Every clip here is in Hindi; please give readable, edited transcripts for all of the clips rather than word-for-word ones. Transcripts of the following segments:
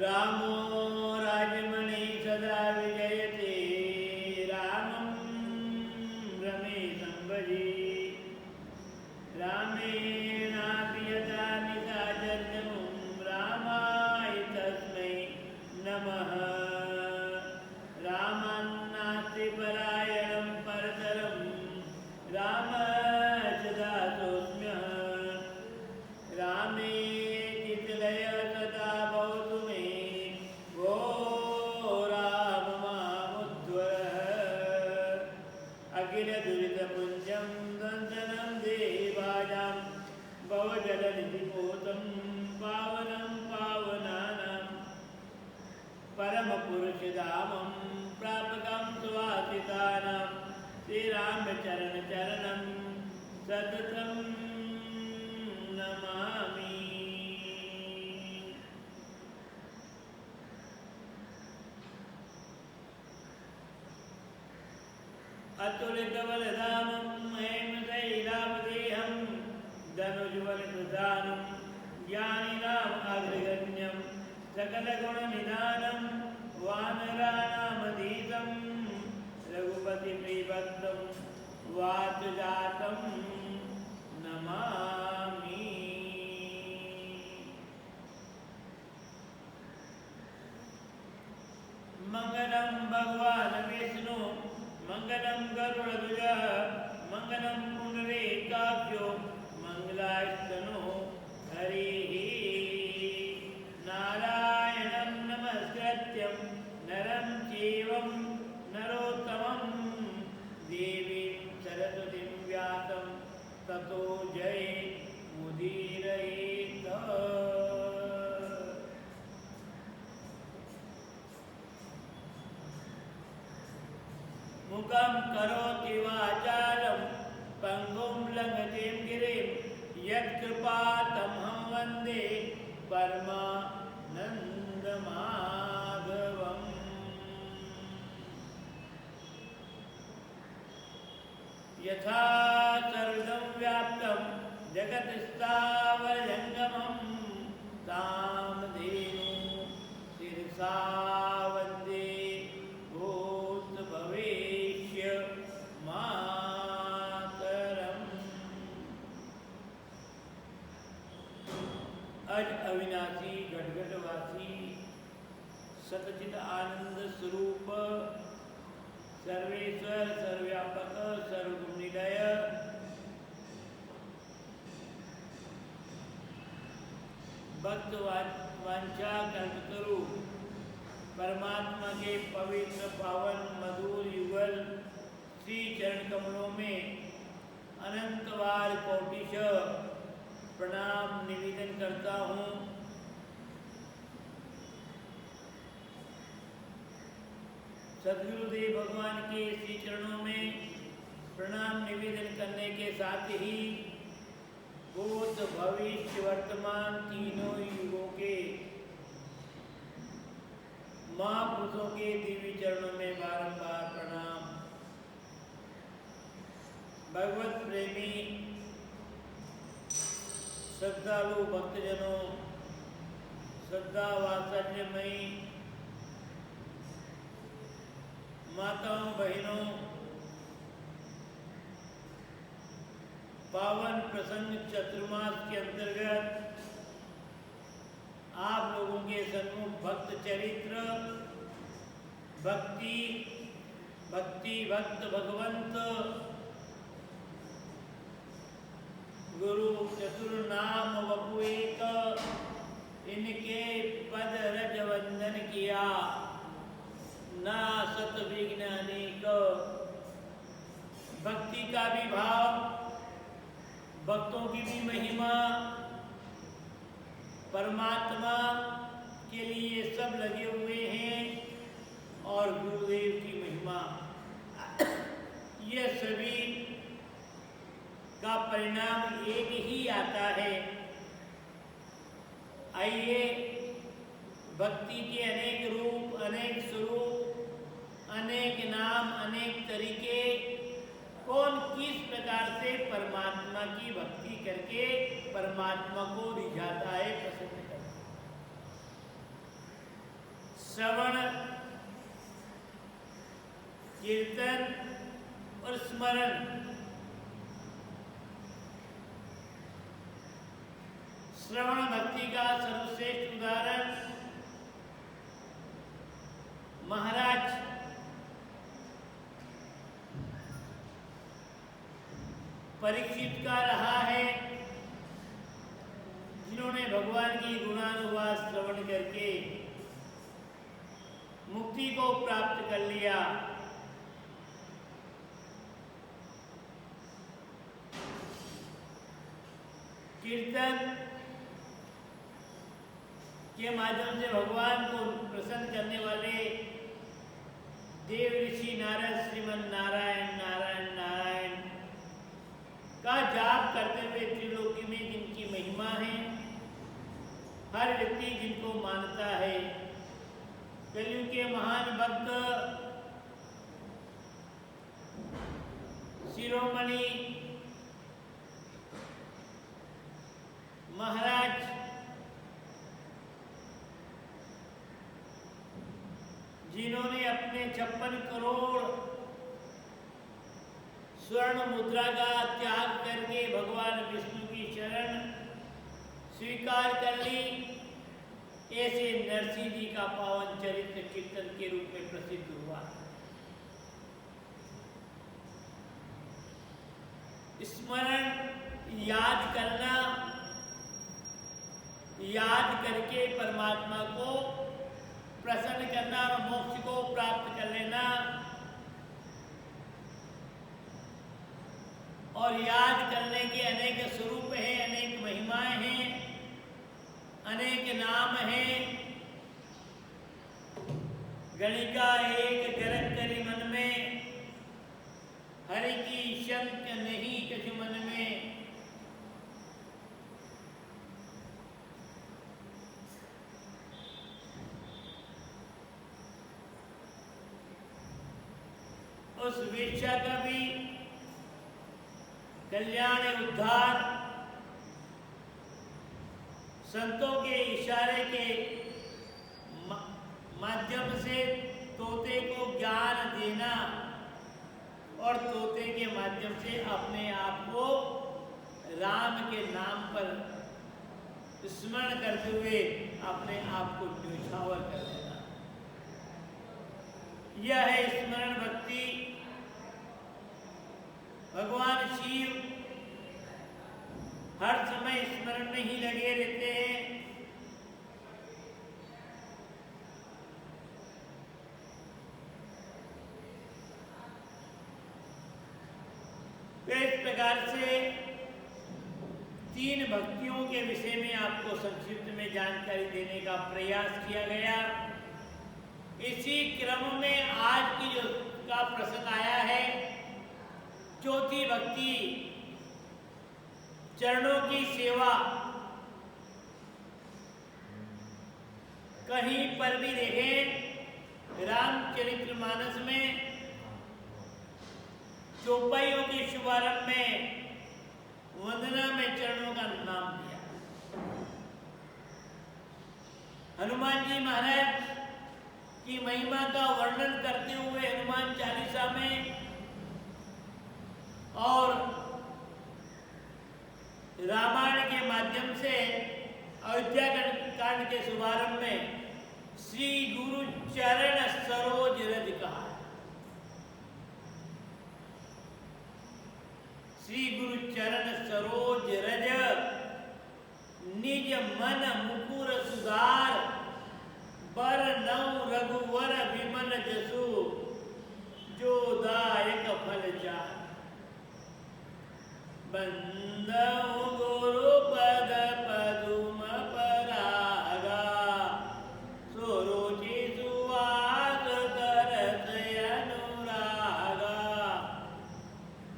रामो राजमणि सदा विजयते रामं रमेशं भजे रामेणापि यथा निशाचरजमुं रामाय तस्मै नमः रामान्नास्ति परायणं परतरं रामस्य दासोऽस्म्यहं रामे चित्तलय सदा भवतु मे वो राम मामुद्धरः अखिलदुरितपुञ्जं दन्दनं देवानां भवजलनिधिपोतं पावनं पावनानां परमपुरुषधामं प्रापकं सुवासितानां श्रीरामचरणचरणं सततं नमामि। अतुलितबलधामं हेमशैलापदेहं धनुज्वलकृतानं ज्ञानिनामग्रगण्यं सकलगुणनिधानं वानराणामधीतं रघुपतिप्रियभक्तं वातजातं नमामि। मंगलं भगवान् विष्णु मंगलं गरुड़ध्वज मंगलं पुंडरीकाक्षो मंगलास्तनो हरिः नारायणं नमस्कृत्यं नरं चैव नरोत्तमं देवीं सरस्वतीं व्यासं ततो जयमुदीरयेत्। मुखं करोति वाचालं पंगुं लंघयते गिरिं यत्कृपातमहं वन्दे परमानन्दमाधवम्। यथा सर्वं व्याप्तं जगत्स्थावरजङ्गमं कामधेनु शिरसा वन्दे भूतभवेष्य मातरम्। अज अविनाशी घटघटवासी सतचित आनंद स्वरूप सर्वेश्वर सर्वव्यापक सर्वगुणनिलय भक्त वांछा कल्पतरु परमात्मा के पवित्र पावन मधुर युगल श्री चरण कमलों में अनंत बार कोटिश प्रणाम निवेदन करता हूँ। सद्गुरुदेव भगवान के श्री चरणों में प्रणाम निवेदन करने के साथ ही भूत भविष्य वर्तमान तीनों युगों के महापुरुषों के दिव्य चरणों में बारंबार प्रणाम। भगवत प्रेमी श्रद्धालु भक्तजनों, श्रद्धा वात्सल्यमयी माताओं बहनों, पावन प्रसंग चतुर्मास के अंतर्गत आप लोगों के सन्मुख भक्त चरित्र भक्ति भक्त भगवंत गुरु चतुर्नाम वपु एक इनके पद रज वंदन किया ना सत विघ्न अनेक। भक्ति का भी भाव, भक्तों की भी महिमा, परमात्मा के लिए सब लगे हुए हैं और गुरुदेव की महिमा, ये सभी का परिणाम एक ही आता है। आइए भक्ति के अनेक रूप, अनेक स्वरूप, अनेक नाम, अनेक तरीके, कौन किस प्रकार से परमात्मा की भक्ति करके परमात्मा को रिझाता है, पसंद करता है। कीर्तन और स्मरण। श्रवण भक्ति का सर्वश्रेष्ठ उदाहरण महाराज परीक्षित का रहा है, जिन्होंने भगवान की गुणानुवाद श्रवण करके मुक्ति को प्राप्त कर लिया। कीर्तन के माध्यम से भगवान को प्रसन्न करने वाले देव ऋषि नारद श्रीमन नारायण नारायण नारायण का जाप करते हुए त्रिलोकी में जिनकी महिमा है, हर व्यक्ति जिनको मानता है, कलयुग के महान भक्त शिरोमणि महाराज जिन्होंने अपने 56 करोड़ स्वर्ण मुद्रा का त्याग करके भगवान विष्णु की शरण स्वीकार कर ली, ऐसे नरसिंह जी का पावन चरित्र कीर्तन के रूप में प्रसिद्ध हुआ। स्मरण याद करना, याद करके परमात्मा को प्रसन्न करना और मोक्ष को प्राप्त कर लेना, और याद करने के अनेक स्वरूप हैं, अनेक महिमाएं हैं, अनेक नाम हैं। गणिका एक गरज करी मन में, हरि की शंक नहीं कछु मन में। उस वेश्या का भी कल्याण उद्धार संतों के इशारे के माध्यम से तोते को ज्ञान देना और तोते के माध्यम से अपने आप को राम के नाम पर स्मरण करते हुए अपने आप को न्यौछावर कर देना, यह है स्मरण भक्ति। भगवान शिव हर समय स्मरण में ही लगे रहते हैं। तो इस प्रकार से 3 भक्तियों के विषय में आपको संक्षिप्त में जानकारी देने का प्रयास किया गया। इसी क्रम में आज की जो का प्रसंग आया है, चौथी भक्ति चरणों की सेवा। कहीं पर भी देखें रामचरितमानस में चौपाइयों के शुभारंभ में वंदना में चरणों का नाम दिया। हनुमान जी महाराज की महिमा का वर्णन करते हुए हनुमान चालीसा में और रामायण के माध्यम से अयोध्या कांड के शुभारंभ में श्री गुरु चरण सरोज रज कहा। श्री गुरु चरण सरोज रज निज मन मुकुर सुधार, बर नौ रघुवर विमल जसु, जो दायक फल चार। बंदौ गुरु पद पदुम परागा, सुरुचि सुवास दरस अनुरागा।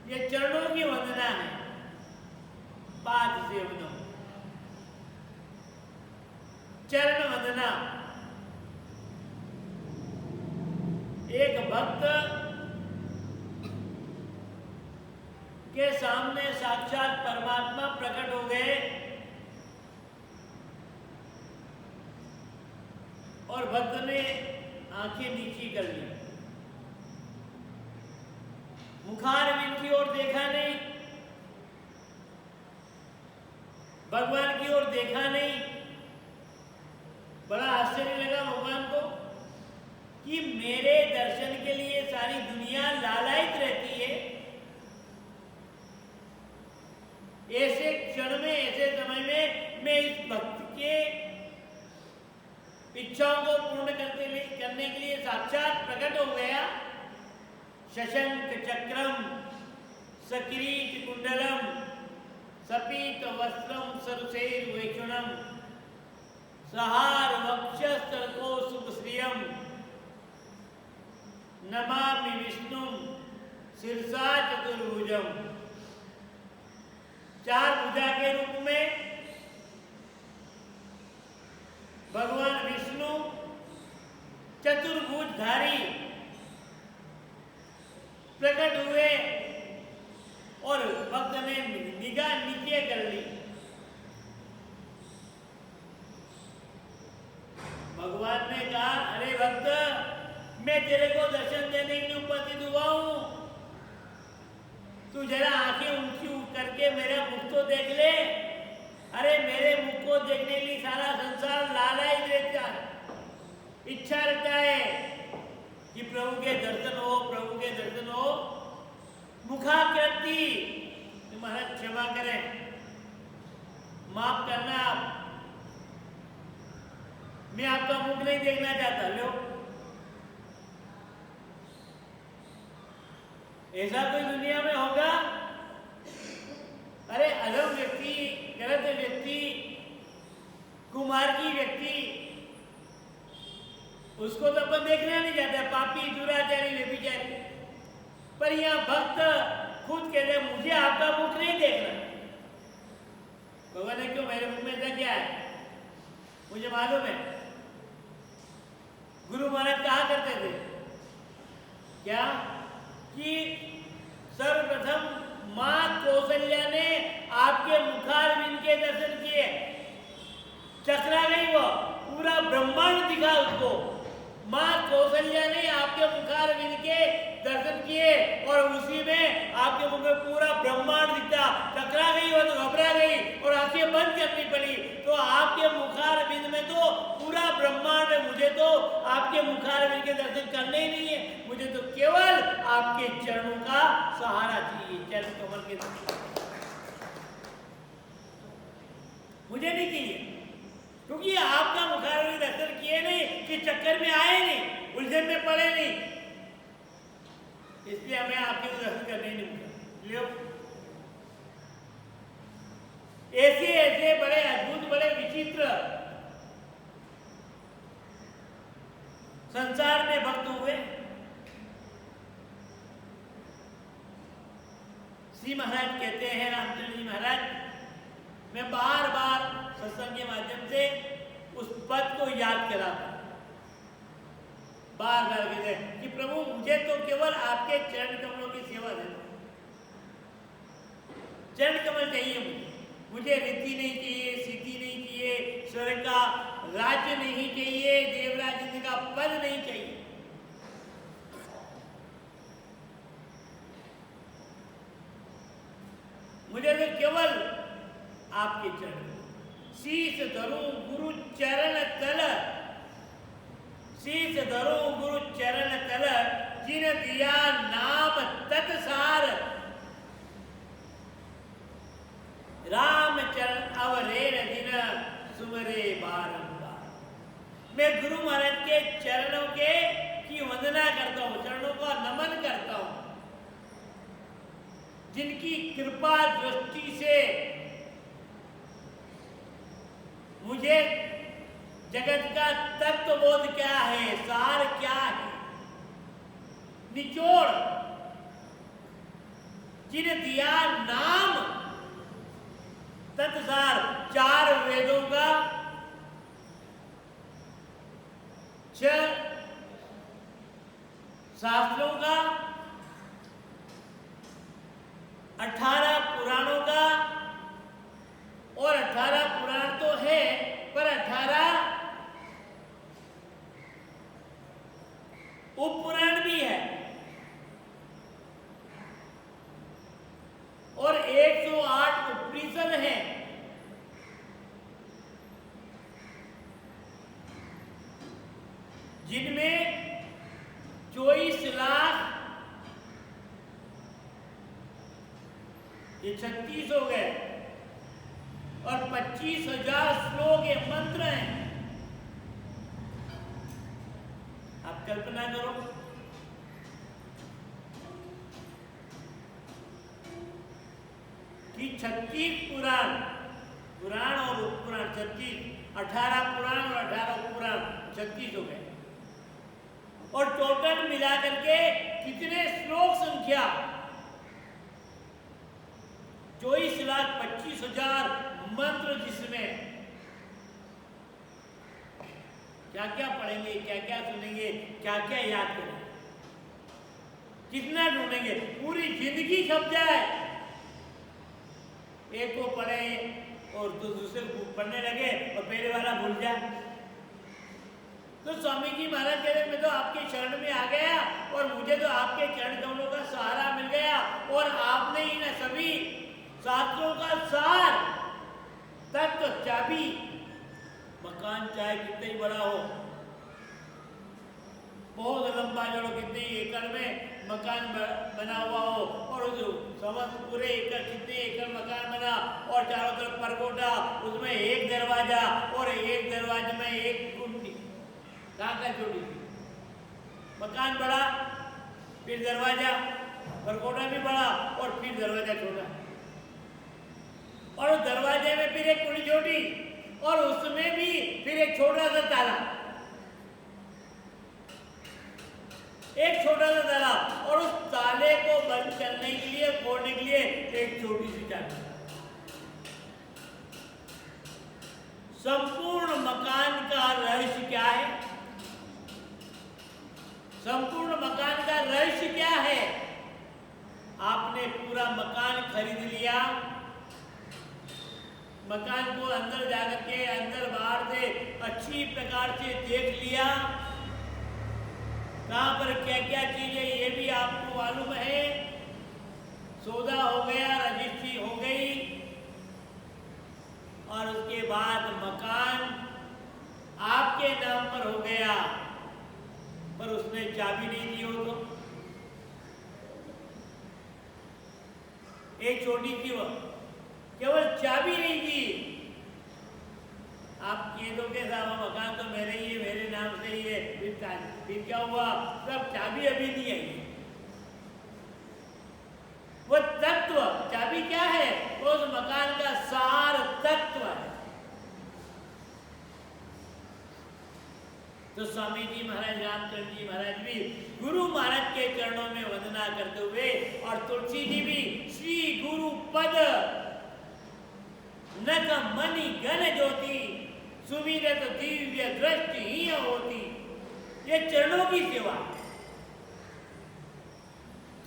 ये चरणों की वंदना है, पाद सेवनों चरण वंदना। एक भक्त के सामने साक्षात परमात्मा प्रकट हो गए और भक्त ने आंखें नीची कर ली। मुखारविंद की ओर देखा नहीं, भगवान की ओर देखा नहीं। बड़ा आश्चर्य लगा भगवान को कि मेरे दर्शन के लिए सारी दुनिया लालायित रहती है। ऐसे क्षण में, ऐसे समय में मैं इस भक्त के इच्छाओं को पूर्ण करने के लिए साक्षात प्रकट हो गया। शशंक चक्रम सकिरीट कुंडलम सपीत वस्त्रम सरुसेर वैक्षुणम सहार वक्षस्थलको सुखश्रियम नमामि विष्णुम शिरसा चतुर्भुजम। चार भुजा के रूप में भगवान विष्णु चतुर्भुजधारी प्रकट हुए और भक्त ने निगाह नीचे कर ली। भगवान ने कहा, अरे भक्त, मैं तेरे को दर्शन देने के लिए उपस्थित हुआ हूं, तू जरा आंखें ऊंची करके मेरा मुख तो देख ले। अरे मेरे मुख को देखने के लिए सारा संसार लालायित रहता है, इच्छा रहता है कि प्रभु के दर्शन हो, प्रभु के दर्शन हो। मुखाकृति, महाराज क्षमा करें, माफ करना आप, मैं आपका मुख नहीं देखना चाहता। लो, ऐसा कोई दुनिया में होगा? अरे अधम व्यक्ति, गलत व्यक्ति, कुमार्गी व्यक्ति, उसको तो अपन देखना नहीं चाहता, पापी, दुराचारी, व्यभिचारी। पर यह भक्त खुद कहते मुझे आपका मुख नहीं देखना। भगवान ने क्यों, मेरे मुख में ऐसा क्या है? मुझे मालूम है। गुरु महाराज कहा करते थे क्या कि सर्वप्रथम मां कौशल्या ने आपके मुखारविंद के दर्शन किए, चकरा गई, वो पूरा ब्रह्मांड दिखा उसको। मां कौशल्या ने आपके मुखारविंद के दर्शन किए और उसी में आपके मुख में पूरा ब्रह्मांड दिखता। चकरा गई, वो तो घबरा गई और आंखें बंद करनी पड़ी। तो आपके मुखारविंद में तो पूरा ब्रह्मांड है, मुझे तो आपके मुखारविंद के दर्शन करने ही नहीं है, मुझे तो केवल आपके चरणों का सहारा चाहिए, चरण कमल के दर्शन मुझे नहीं चाहिए। क्योंकि आपका मुखारविंद दर्शन किए नहीं कि चक्कर में आए नहीं, उलझन में पड़े नहीं, इसलिए हमें आपके दर्शन करने नहीं मिला। ऐसे ऐसे बड़े अद्भुत, बड़े विचित्र संसार में भक्त हुए। श्री महाराज कहते हैं, रामचंद्र जी महाराज, मैं बार बार सत्संग के माध्यम से उस पद को याद कराता, बार बार कहते हैं कि प्रभु मुझे तो केवल आपके चरण कमलों की सेवा देना, चरण कमल चाहिए मुझे रीति नहीं चाहिए, सिद्धि नहीं चाहिए, स्वर्ग का राज्य नहीं चाहिए, देवराज इंद्र का पद नहीं चाहिए। मुझे तो केवल आपके चरण, शीश धरूं गुरु चरण तल, शीश धरूं गुरु चरण तल, जिन दिया नाम तत्सार, राम चरण अवरेर दिन सुमरे बारंबार। मैं गुरु महाराज के चरणों के की वंदना करता हूँ, चरणों का नमन करता हूँ, जिनकी कृपा दृष्टि से मुझे जगत का तत्वबोध क्या है, सार क्या है, निचोड़, जिन दिया नाम तत्सार, चार वेदों का, 6 शास्त्रों का, 18 पुराणों का, और 18 पुराण तो है पर 18 उपपुराण भी है। जिनमें 24 लाख, ये 36 हो गए, और 25,000 श्लोक ये मंत्र हैं। आप कल्पना करो कि 36 पुराण और उपपुराण 36, 18 पुराण और 18 उपपुराण 36 हो गए, और टोटल मिलाकर के कितने श्लोक संख्या? 24,25,000 मंत्र, जिसमें क्या क्या पढ़ेंगे, क्या क्या सुनेंगे, क्या क्या याद करेंगे, कितना ढूंढेंगे? पूरी जिंदगी खप जाए। एक को पढ़े और दूसरे को पढ़ने लगे और पहले वाला भूल जाए। तो स्वामी जी महाराज कह रहे मैं तो आपके चरण में आ गया और मुझे तो आपके चरण कमलों का सहारा मिल गया, और आपने ही ना सभी शास्त्रों का सार, तत्व, चाबी। मकान चाहे कितना ही बड़ा हो, बहुत लंबा जड़ो, कितने एकड़ में मकान बना हुआ हो, और समस्त पूरे एकड़, कितने एकड़ मकान बना, और चारों तरफ परकोटा, उसमें एक दरवाजा, और एक दरवाजे में एक कुंडी, कहाँ का जोड़ी? मकान बड़ा, फिर दरवाजा, परकोटा भी बड़ा, और फिर दरवाजा छोटा, और दरवाजे में फिर एक कुंडी छोटी, और उसमें भी फिर एक छोटा सा ताला, एक छोटा सा ताला, और उस ताले को बंद करने के लिए, खोलने के लिए एक छोटी सी चाबी। संपूर्ण मकान का रहस्य क्या है? संपूर्ण मकान का रहस्य क्या है? आपने पूरा मकान खरीद लिया, मकान को अंदर जाकर के, अंदर बाहर से अच्छी प्रकार से देख लिया, कहाँ पर क्या क्या चीजें ये भी आपको मालूम है, सौदा हो गया, रजिस्ट्री हो गई, और उसके बाद मकान आपके नाम पर हो गया, पर उसने चाबी नहीं दी हो तो एक छोटी सी वो केवल चाबी नहीं दी। आप ये दोगे साहब मकान तो मेरे ही है, मेरे नाम से ही है, फिर क्या हुआ? सब चाबी अभी नहीं आई। वो तत्व, चाबी क्या है? वो उस मकान का सार तत्व है। तो स्वामी जी महाराज, रामचंद्र जी महाराज भी गुरु महाराज के चरणों में वंदना करते हुए, और तुलसी जी भी श्री गुरु पद नक मणि गण ज्योति सुमिरत दिव्य दृष्टि ही होती। ये चरणों की सेवा,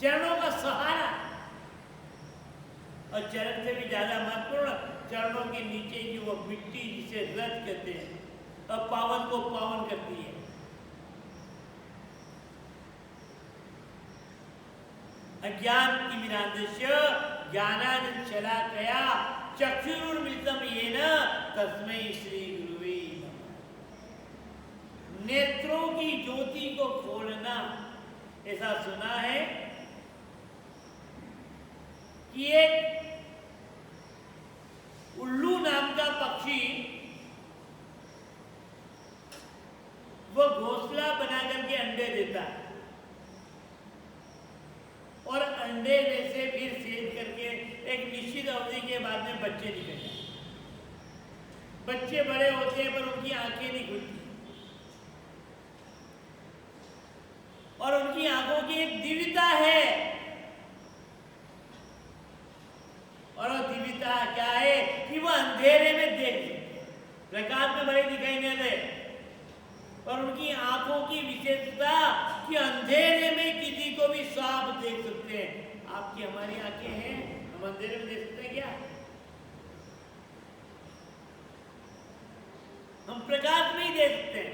चरणों का सहारा, और चरण से भी ज्यादा महत्वपूर्ण चरणों के नीचे की वो मिट्टी जिसे रज कहते हैं, और पावन को पावन करती है। अज्ञान तिमिरांधस्य ज्ञानांजनशलाकया चक्षुरुन्मिलितं येन तस्मै श्री गुरुवे नमः। नेत्रों की ज्योति को खोलना, ऐसा सुना है कि एक उल्लू नाम का पक्षी वो घोंसला बना करके अंडे देता है, और अंडे में से फिर सेज करके एक निश्चित अवधि के बाद में बच्चे निकल जाते। बच्चे बड़े होते हैं पर उनकी आंखें नहीं खुलती, और उनकी आंखों की एक दिव्यता है, और वो दिव्यता क्या है कि वो अंधेरे में देख सकते, प्रकाश में बड़े दिखाई नहीं देते, और उनकी आंखों की विशेषता कि अंधेरे में किसी को भी साफ देख सकते हैं। आपकी हमारी आंखें हैं, हम अंधेरे में देख सकते हैं क्या? हम प्रकाश में ही देख सकते हैं।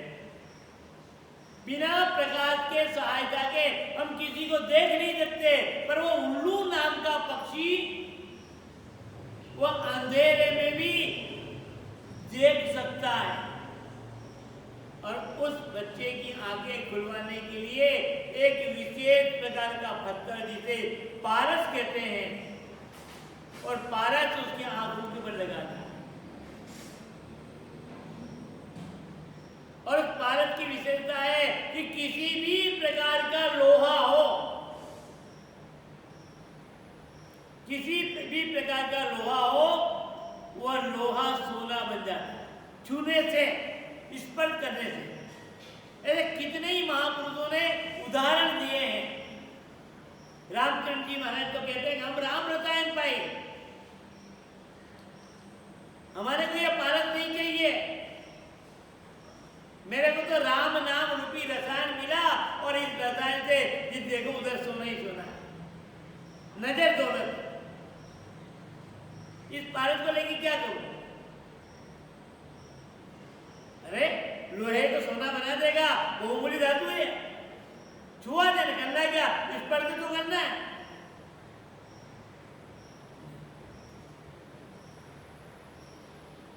बिना प्रकाश के सहायता के हम किसी को देख नहीं सकते, पर वो उल्लू नाम का पक्षी वो अंधेरे में भी देख सकता है। और उस बच्चे की आंखें खुलवाने के लिए एक विशेष प्रकार का पत्थर जिसे पारस कहते हैं, और पारस उसकी आंखों के ऊपर लगाता है। और उस पारस की विशेषता है कि किसी भी प्रकार का लोहा हो, किसी भी प्रकार का लोहा हो, वह लोहा सोना बन जाता है छूने से, स्पर्श करने से। ऐसे कितने ही महापुरुषों ने उदाहरण दिए हैं। रामचंद्र जी महाराज तो कहते हैं हम राम रसायन पाए, हमारे को यह पारस नहीं चाहिए, मेरे को तो राम नाम रूपी रसायन मिला, और इस रसायन से जिस देखो उधर सोना ही सोना, नजर दौलत। इस पारस को लेके क्या करूं? अरे लोहे को सोना बना देगा, बहुमूल्य धातु है, छुआ देना, करना क्या, इस पर तो करना है।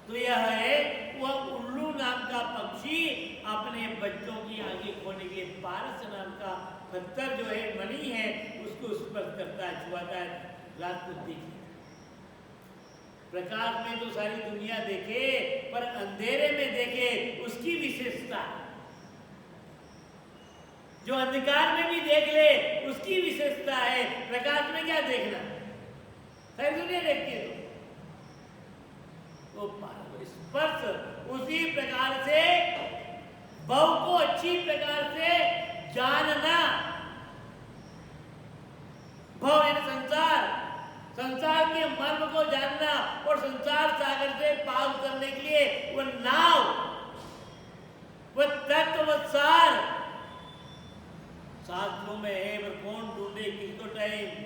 तो यह है वह उल्लू नाम का पक्षी अपने बच्चों की आंखें खोलने के लिए पारस नाम का पत्थर जो है, मणि है, उसको स्पर्श करता है, छुआता है, रात को देखे। प्रकाश में तो सारी दुनिया देखे, पर अंधेरे में देखे उसकी विशेषता। जो अंधकार में भी देख ले उसकी विशेषता है, प्रकाश में क्या देखना, सारी दुनिया देखती है तो स्पर्श उसी प्रकार से भव को अच्छी प्रकार से जानना। भव यानी संसार, संसार के मर्म को जानना, और संसार सागर से पार करने के लिए वह नाव, वह तत्व, वह सार शास्त्रों में है, पर कौन ढूंढे, किसको टाइम।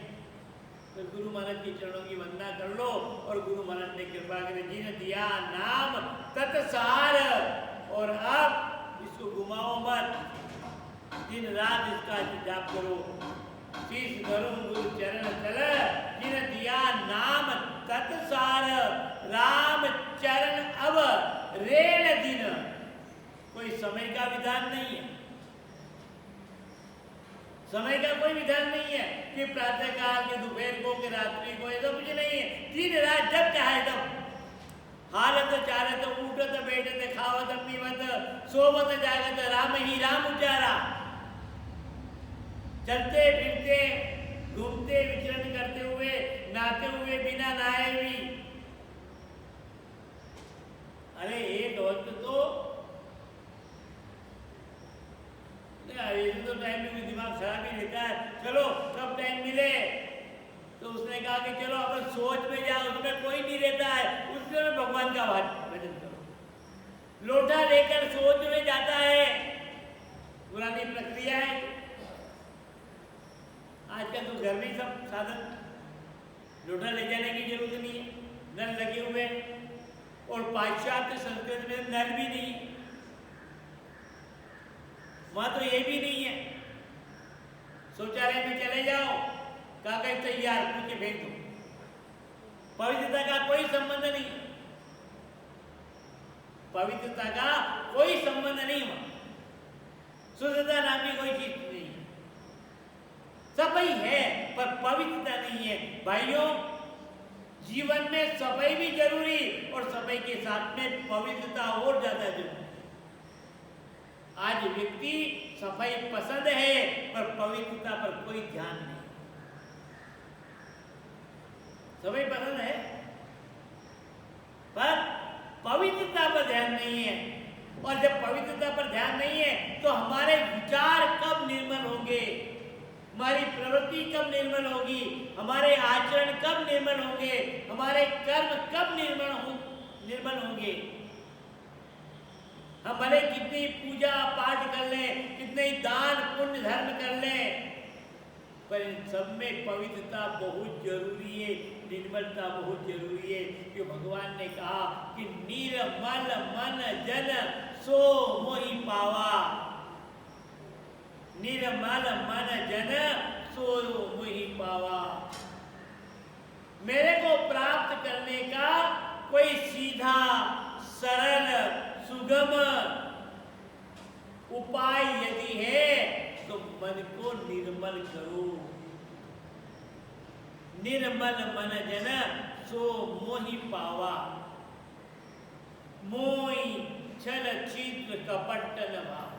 तो गुरु महाराज के चरणों की वंदना कर लो, और गुरु महाराज ने कृपा करे, जिन्हें दिया नाम तत्सार। और अब इसको घुमाओ मत, दिन रात इसका जाप करो। शीश धरो गुरु चरण चल, जिन्हें दिया नाम तत्सार। राम चरण अब रेल दिन। कोई समय का विधान नहीं है, समय का कोई विधान नहीं है कि प्रातः काल के, दोपहर को, के रात्रि को, ऐसा कुछ नहीं है। दिन रात जब चाहे तब, हालत चाहे तो उठत बैठत खावत पीवत सोवत जागत राम ही राम उचारा। चलते फिरते घूमते विचरण करते हुए, नहाते हुए, बिना नहाए भी। अरे एक वक्त तो ऐसे तो टाइम में दिमाग खराब ही रहता है, चलो कब टाइम मिले। तो उसने कहा कि चलो अपन सोच में जाओ, उसमें कोई नहीं रहता है, उसमें भगवान का भजन करो। लोटा लेकर सोच में जाता है, पुरानी प्रक्रिया है। आजकल तो घर में सब साधन, लोटा ले जाने की जरूरत नहीं है, नल लगे हुए, और पाश्चात्य संस्कृति में नल भी नहीं, वहां तो ये भी नहीं है। शौचालय में चले जाओ, कागज तैयार, पूछ के भेज दो। पवित्रता का कोई संबंध नहीं, पवित्रता का कोई संबंध नहीं वहां। शुद्धता नाम की कोई चीज नहीं है, सफाई है पर पवित्रता नहीं है। भाइयों, जीवन में सफाई भी जरूरी, और सफाई के साथ में पवित्रता और ज्यादा जरूरी। आज व्यक्ति सफाई पसंद है पर पवित्रता पर कोई ध्यान नहीं। सफाई पसंद है पर पवित्रता पर ध्यान नहीं है, और जब पवित्रता पर ध्यान नहीं है तो हमारे विचार कब निर्मल होंगे, हमारी प्रवृत्ति कब निर्मल होगी, हमारे आचरण कब निर्मल होंगे, हमारे कर्म कब निर्मल होंगे। हम भले कितनी पूजा पाठ कर लें, कितने दान पुण्य धर्म कर लें, पर इन सब में पवित्रता बहुत जरूरी है, निर्मलता बहुत जरूरी है। कि भगवान ने कहा कि निर्मल मन जन सो मोहि पावा। निर्मल मन जन सो मोहि पावा। मेरे को प्राप्त करने का कोई सीधा सरल सुगम मन को निर्मल करो। निर्मल मन जन सो मोहि पावा, मोहि छल छिद्र कपट न भाव।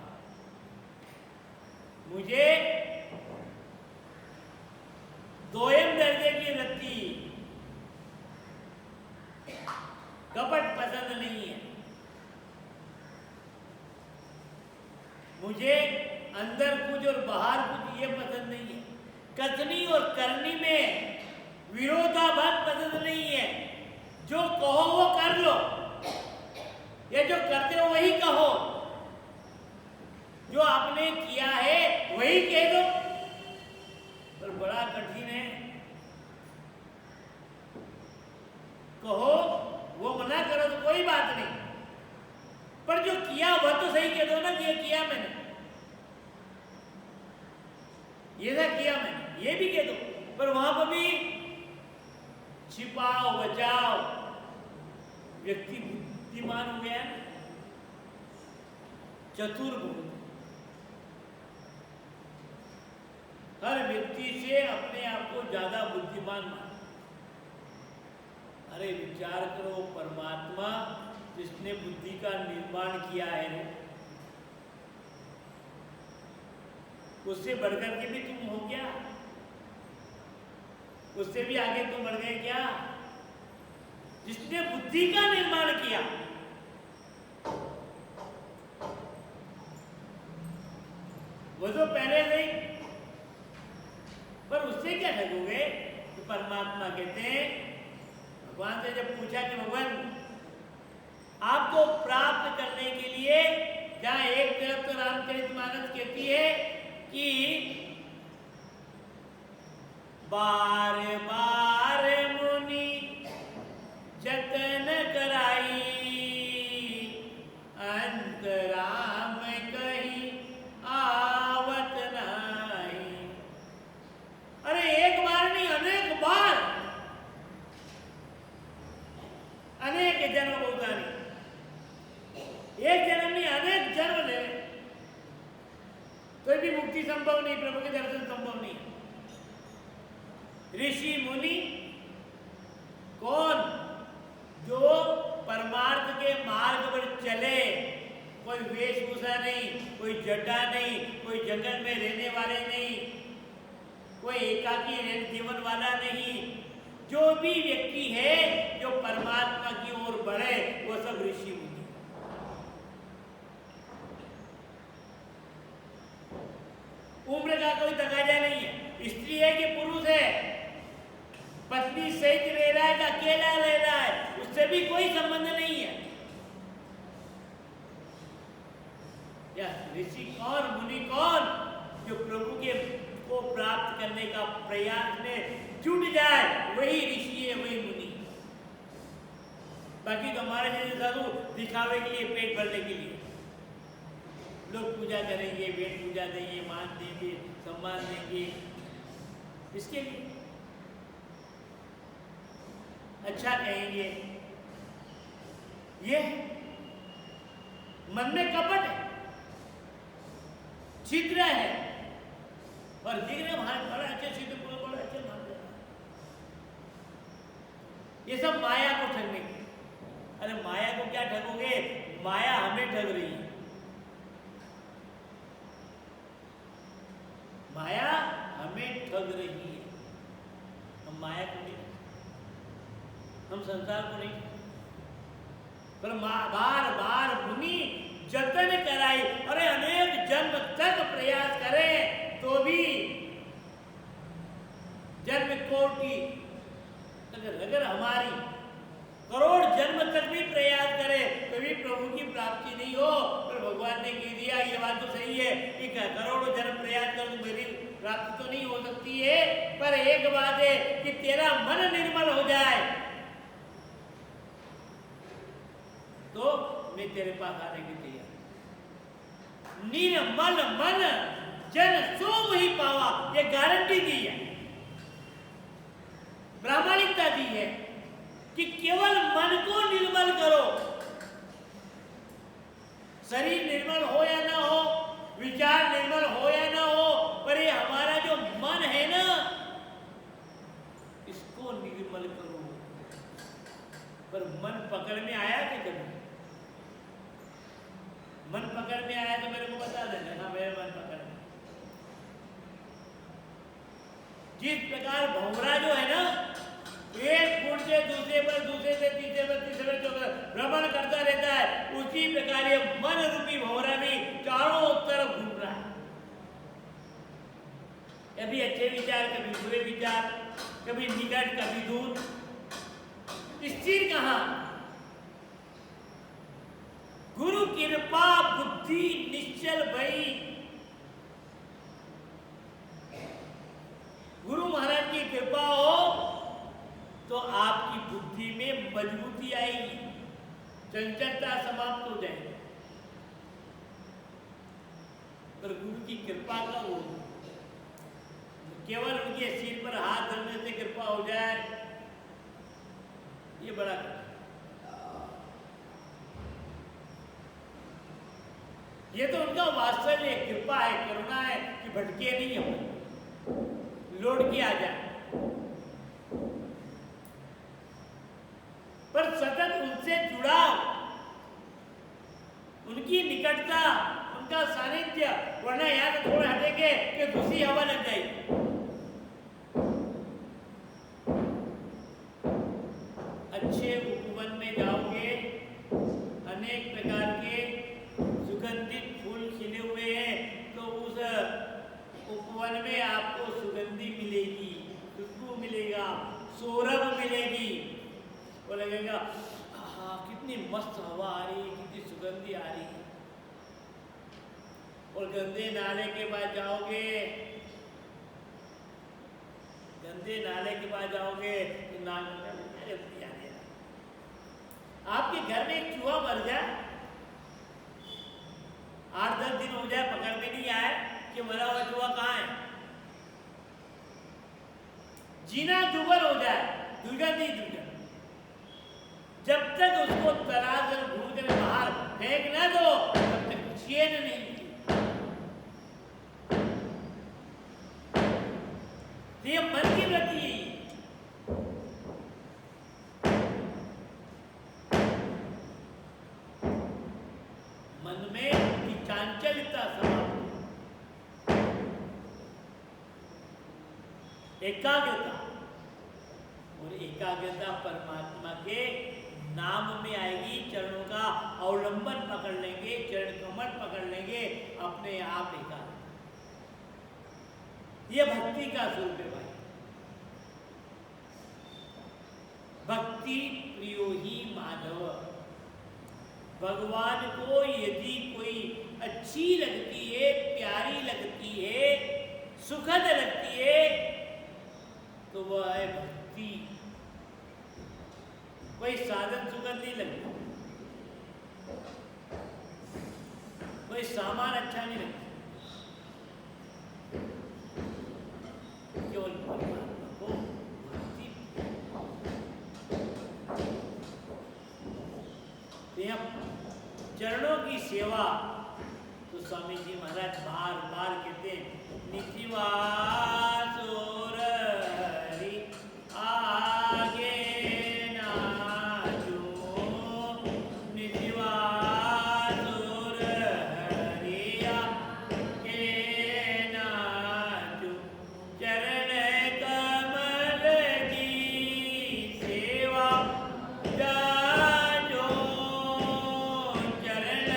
मुझे दोयम दर्जे की रत्ती कपट पसंद नहीं है। मुझे अंदर कुछ और बाहर कुछ ये पसंद नहीं है। कथनी और करनी में विरोधाभास पसंद नहीं है। जो कहो वो कर लो, या जो करते हो वही कहो। जो आपने किया है वही कह दो। पर बड़ा कठिन है। कहो वो मना करो तो कोई बात नहीं, पर जो किया वह तो सही कह दो ना कि ये किया मैंने, ये ना किया मैंने, ये भी कह दो। पर वहां पर भी छिपाओ बचाओ। व्यक्ति बुद्धिमान हो गया, चतुर बहुत। हर व्यक्ति से अपने आप को ज्यादा बुद्धिमान मानो। अरे विचार करो, परमात्मा जिसने बुद्धि का निर्माण किया है, उससे बढ़कर के भी तुम हो क्या? उससे भी आगे तुम बढ़ गए क्या? जिसने बुद्धि का निर्माण किया, वो तो पहले से ही। पर उससे क्या ठगोगे? तो परमात्मा कहते हैं, भगवान से जब पूछा कि भगवान आपको प्राप्त करने के लिए, जहां एक तरफ तो रामचरितमानस कहती है कि बार बार मुनि जतन कराई, अंतराम कही आवत नहीं। अरे एक बार नहीं, अनेक बार, अनेक जन्म उतारी। एक जन्म नहीं, अनेक जन्म ले तो भी मुक्ति संभव नहीं, प्रभु के दर्शन संभव नहीं। ऋषि मुनि कौन? जो परमार्थ के मार्ग पर चले, कोई वेशभूषा नहीं, कोई जटा नहीं, कोई जंगल में रहने वाले नहीं, कोई एकाकी जीवन वाला नहीं। जो भी व्यक्ति है जो परमात्मा की ओर बढ़े, वो सब ऋषि मुनि। उम्र का कोई तकाजा नहीं है, स्त्री है कि पुरुष है, पत्नी सहित रह रहा है कि अकेला रह रहा है, उससे भी कोई संबंध नहीं है। या ऋषि कौन, मुनि कौन? जो प्रभु के को प्राप्त करने का प्रयास में जुट जाए, वही ऋषि है, वही मुनि। बाकी तो हमारे जैसे साधु दिखावे के लिए, पेट भरने के लिए, लोग पूजा करेंगे, वेद पूजा देंगे, मान देंगे, सम्मान देंगे, इसके लिए अच्छा कहेंगे। ये मन में कपट है, छिद्र है, और दिख रहे हमारे बड़े अच्छे छिद्र, बड़े अच्छे मान रहे। ये सब माया को ठगने की। अरे माया को क्या ठगोगे? माया हमें ठग रही है। माया हमें ठग रही है। हम माया को नहीं, हम संसार को नहीं। पर बार बार मुनि जतन कराई। अरे अनेक जन्म तक प्रयास करें तो भी, जन्म कोटि अगर हमारी करोड़ जन्म तक भी प्रयास करे तो भी प्रभु की प्राप्ति नहीं हो। पर भगवान ने कह दिया, ये बात तो सही है कि करोड़ों जन्म प्रयास कर तो मेरी प्राप्ति तो नहीं हो सकती है, पर एक बात है कि तेरा मन निर्मल हो जाए तो मैं तेरे पास आने की तैयार। निर्मल मन जन सो वही पावा, ये गारंटी दी है, प्रामाणिकता दी है कि केवल मन को निर्मल करो। शरीर निर्मल हो या ना हो, विचार निर्मल हो या ना हो, पर मन पकड़ में आया कि कभी? मन पकड़ में आया तो मेरे को बता देना, हाँ मेरा मन पकड़ में। जिस प्रकार भंवरा जो है ना, एक फुट से दूसरे पर, दूसरे से तीसरे पर, तीसरे पर भ्रमण करता रहता है, उसी प्रकार ये मन रूपी भंवरा भी चारों तरफ घूम रहा है। कभी अच्छे विचार, कभी बुरे विचार, कभी निकट, कभी दूर। स्थिर कहां? गुरु कृपा बुद्धि निश्चल भई। गुरु महाराज की कृपा हो तो आपकी बुद्धि में मजबूती आएगी, चंचलता समाप्त हो जाएगी। पर गुरु की कृपा का हो, केवल उनके सिर पर हाथ धरने से कृपा हो जाए, ये बड़ा ये तो उनका वात्सल्य कृपा है, करुणा है कि भटके नहीं हम, लौट के आ जाए। पर सतत उनसे जुड़ाव, उनकी निकटता, उनका सानिध्य, वरना यहां से थोड़ा हटेंगे कि दूसरी हवा लग जाएगी। अच्छे उपवन में जाओगे, अनेक प्रकार के सुगंधित फूल खिले हुए हैं, तो उस उपवन में आपको सुगंधी मिलेगी, खुशबू मिलेगा, सौरभ मिलेगी, वो लगेगा हाँ कितनी मस्त हवा आ रही है, कितनी सुगंधी आ रही है। और गंदे नाले के पास जाओगे, गंदे नाले के पास जाओगे तो नाले गंदगी आने लगे। आपके घर में एक चूहा मर जाए, 8-10 दिन हो जाए, पकड़ में नहीं आए कि मरा हुआ चूहा कहाँ है, जीना दुभर हो जाए, दुर्गंध ही दुर्गंध। जब तक उसको तराश और ढूंढ कर बाहर फेंक ना दो, तब तक चैन नहीं। ये मन की वृत्ति है। मन में की चांचल्यता समाप्त, एकाग्रता, और एकाग्रता परमात्मा के नाम में आएगी। चरणों का अवलंबन पकड़ लेंगे, चरण कमल पकड़ लेंगे, अपने आप एकाग्र। ये भक्ति का स्वरूप है भाई। भक्ति प्रियो ही माधव। भगवान को यदि कोई अच्छी लगती है, प्यारी लगती है, सुखद लगती है, तो वह है भक्ति। कोई साधन सुखद नहीं लगता, कोई सामान अच्छा नहीं लगता, केवल परमात्मा को भक्ति। चरणों की सेवा तो स्वामी जी महाराज बार बार कहते हैं, नितिवास और हरि आगे नाचो, नितिवास और हरि आगे नाचो, चरण कमल की सेवा जाजो, चरण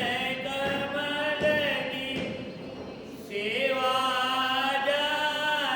कमल की सेवा जाजो,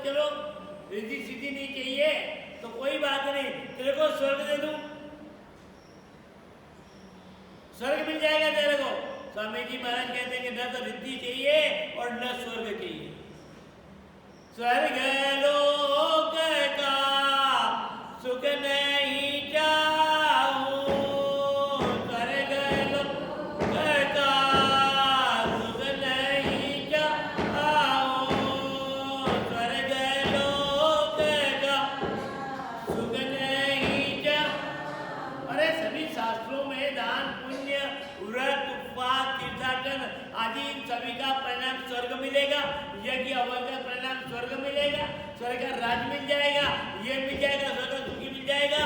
चलो रिद्धि सिद्धि नहीं चाहिए तो कोई बात नहीं, तेरे को स्वर्ग दे दूं, स्वर्ग मिल जाएगा तेरे को। स्वामी जी महाराज कहते हैं कि न तो रिद्धि चाहिए और न स्वर्ग चाहिए। स्वर्ग लोक का सुख नहीं चाहूं, स्वर्ग लोक का सुख नहीं चाहूं, स्वर्ग लोक का सुख नहीं चाहूं। अरे सभी शास्त्रों में दान पुण्य व्रत उपवास तीर्थाटन आदि इन सभी का परिणाम स्वर्ग मिलेगा, यज्ञ हवन का परिणाम स्वर्ग मिलेगा, स्वर्ग का राज मिल जाएगा, ये मिल जाएगा, स्वर्ग का सुखी मिल जाएगा।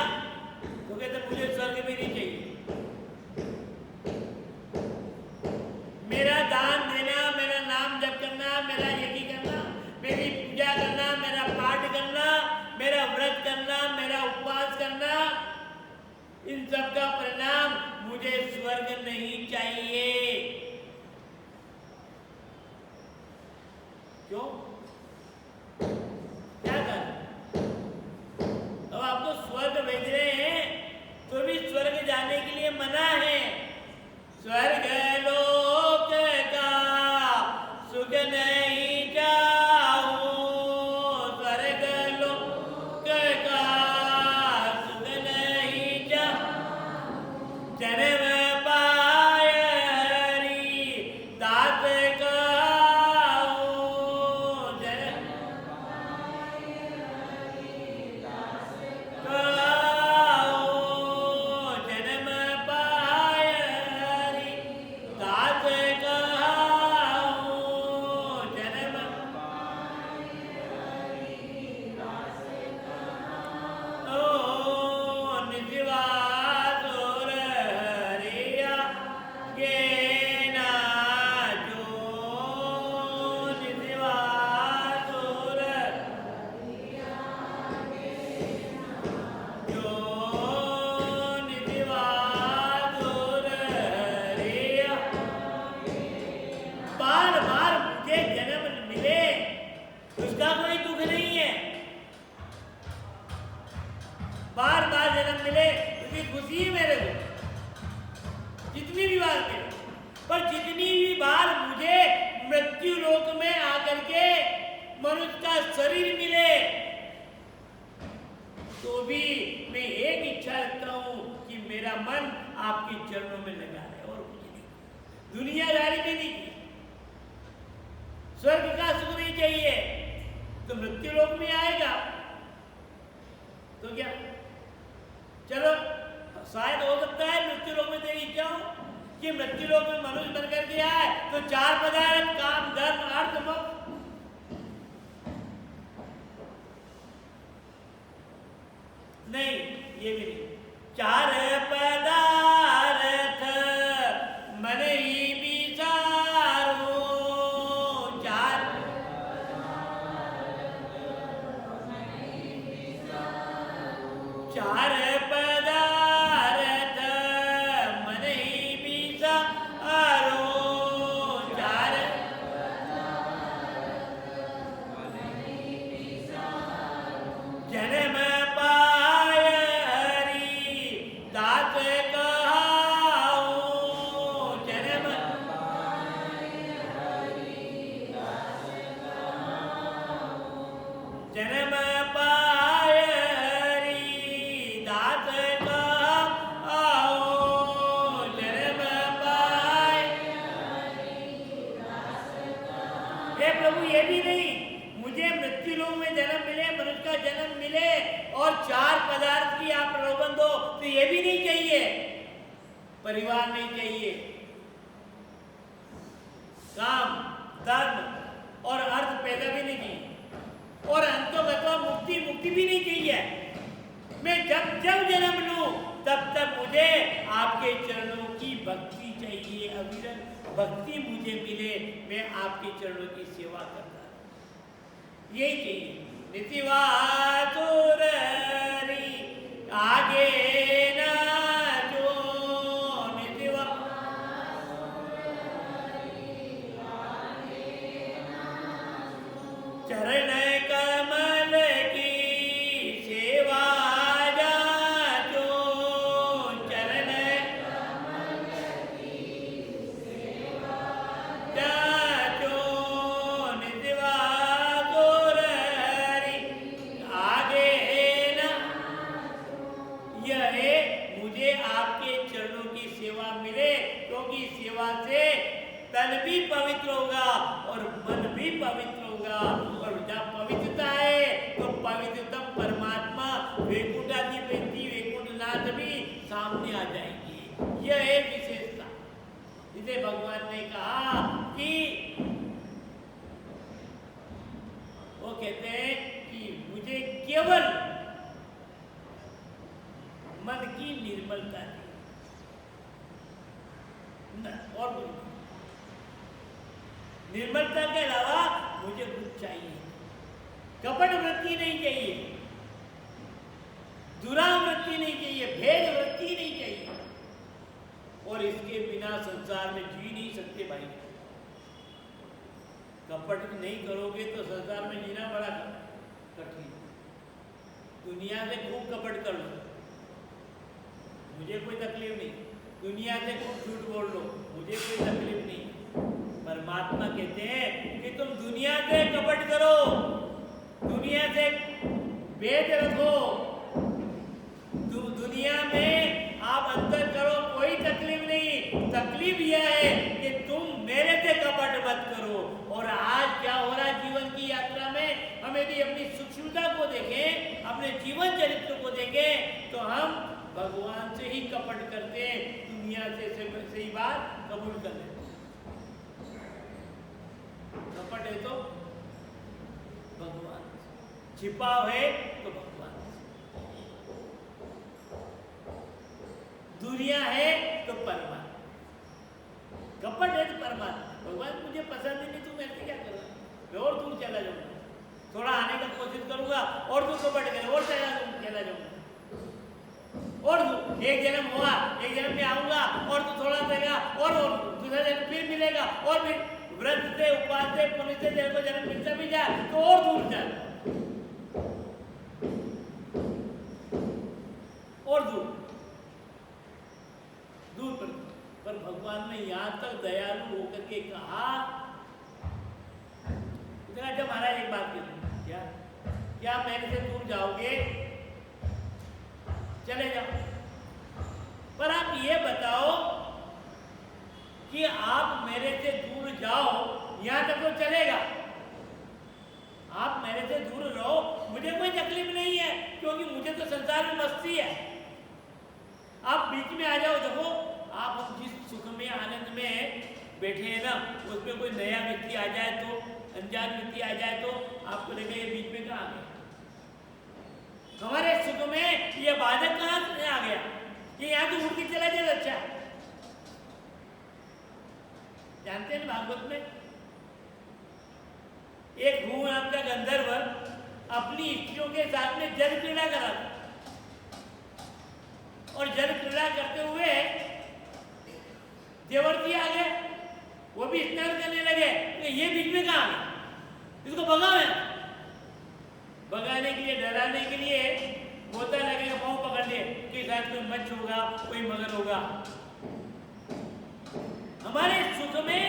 तो कहते मुझे स्वर्ग भी नहीं चाहिए, मेरा दान देना, मेरा नाम जप करना, मेरा यज्ञ करना, मेरी पूजा करना, मेरा पाठ करना, मेरा व्रत करना, मेरा उपवास करना, इन सब का परिणाम मुझे स्वर्ग नहीं चाहिए। क्यों? क्या कर? अब आपको स्वर्ग भेज रहे हैं तो भी स्वर्ग जाने के लिए मना है। स्वर्ग लोक का सुख नहीं चाहूं, स्वर्ग लोक का सुख नहीं चाहूं, जन्म पाय हरि दास कहूं, जन्म कहूं, जन्म पाय हरि दास कहूं, जन्म ओ निजवासुर हरिया के ना जो, निजवासुर जो, निजवासुर हरिया। बार बार मुझे जन्म मिले उसका कोई दुख नहीं है, बार बार जन्म मिले उसकी खुशी है मेरे को, जितनी भी बार मिले। पर जितनी भी बार मुझे मृत्यु लोक में आकर के मनुष्य का शरीर मिले तो भी मैं एक इच्छा रखता हूं कि मेरा मन आपके चरणों में लगा है और कुछ नहीं, दुनियादारी में नहीं, स्वर्ग का सुख नहीं चाहिए तो मृत्यु लोक में आएगा तो क्या, चलो शायद हो सकता है मृत्यु लोक में तेरी इच्छा हो कि मृत्यु लोक में मनुष्य बनकर के आए तो चार पदार्थ काम धर्म अर्थ मोक्ष, नहीं ये भी नहीं, चार पदार्थ मन ही विचारो, चार चार पदार्थ मन ही विचारो, चार जन्म पाय हरि दास कहूं, जन्म जन्म पाय हरि दास कहूं, जन्म पाय। हे प्रभु ये भी नहीं, मुझे मृत्यु लोक में जन्म मिले, मनुष्य का जन्म मिले और चार पदार्थ की आप प्रलोभन दो तो ये भी नहीं चाहिए, परिवार नहीं चाहिए, काम धर्म और अर्थ पैदा भी नहीं चाहिए, और अंतोगत्वा मुक्ति मुक्ति भी नहीं चाहिए। मैं जब जब जन्म लूं तब तब मुझे आपके चरणों की भक्ति चाहिए, अविरत भक्ति मुझे मिले, मैं आपके चरणों की सेवा करता हूं, यही चाहिए। नितिवासुर हरि आगे ना जो, नितिवा चरण कमल की सेवा से तन भी पवित्र होगा और मन भी पवित्र होगा, और जब पवित्रता है तो पवित्रतम परमात्मा वैकुंठाधिपति वैकुंठनाथ भी सामने आ जाएंगे। यह है विशेषता। इसे भगवान ने कहा कि वो कहते हैं कि मुझे केवल मन की निर्मलता दी, और निर्मलता के अलावा मुझे कुछ चाहिए, कपट वृत्ति नहीं चाहिए, दुरावृत्ति नहीं चाहिए, भेद वृत्ति नहीं चाहिए, और इसके बिना संसार में जी नहीं सकते भाई। कपट नहीं करोगे तो संसार में जीना बड़ा कठिन। दुनिया से खूब कपट कर लो, मुझे कोई तकलीफ नहीं। दुनिया से खूब झूठ बोल लो, मुझे कोई तकलीफ नहीं। परमात्मा कहते हैं कि तुम दुनिया से कपट करो, दुनिया से भेद रखो, तुम दुनिया में आप अंतर करो, कोई तकलीफ नहीं। तकलीफ यह है कि तुम मेरे से कपट मत करो। और आज क्या हो रहा है जीवन की यात्रा में, हम यदि अपनी सूक्ष्मता को देखें, अपने जीवन चरित्र को देखें, तो हम भगवान से ही कपट करते हैं, दुनिया से सही बात कबूल कर लेते। कपट है तो भगवान, छिपाव है तो भगवान, दुनिया है तो परमात्मा। कपट है तो परमात्मा। भगवान मुझे पसंद ही नहीं, तू मेरे से क्या कर रहा है, मैं और दूर चला जाऊंगा, थोड़ा आने का कोशिश करूंगा और तू कपट करे और चला जाऊंगा, और एक जन्म हुआ, एक जन्म में आऊंगा और तू थोड़ा देगा और दूसरा जन्म फिर मिलेगा, और फिर व्रत से उपवास से पुण्य से तेरे को जन्म मिलता भी जाए तो और दूर जाए, और दूर पर भगवान ने यहां तक दयालु होकर के कहा, जब महाराज एक बात कही, क्या मेरे से दूर जाओगे, चले जाओ, पर आप ये बताओ कि आप मेरे से दूर जाओ, यहां तक तो चलेगा, आप मेरे से दूर रहो, मुझे कोई तकलीफ नहीं है, क्योंकि मुझे तो संसार में मस्ती है। आप बीच में आ जाओ, देखो आप हम जिस सुख में आनंद में बैठे हैं ना, उसमें कोई नया व्यक्ति आ जाए तो, अनजान व्यक्ति आ जाए तो आपको लगे ये बीच में कहाँ आ गया, हमारे सुख में ये बाधक कहाँ से आ गया, कि यहाँ तो उड़ के चला जाए। अच्छा जानते हैं भागवत में एक भू नाम का गंधर्व अपनी स्त्रियों के साथ में जल क्रीड़ा करा था, और जल क्रीड़ा करते हुए देवर्षि आ गए, वो भी स्नान करने लगे, तो ये बीच में कहाँ आ गया, इसको भगाओ। भगाने के लिए, डराने के लिए गोता लगेगा, पाँव पकड़ लिए कि शायद कोई मच्छ होगा, कोई मगर होगा। हमारे सुख में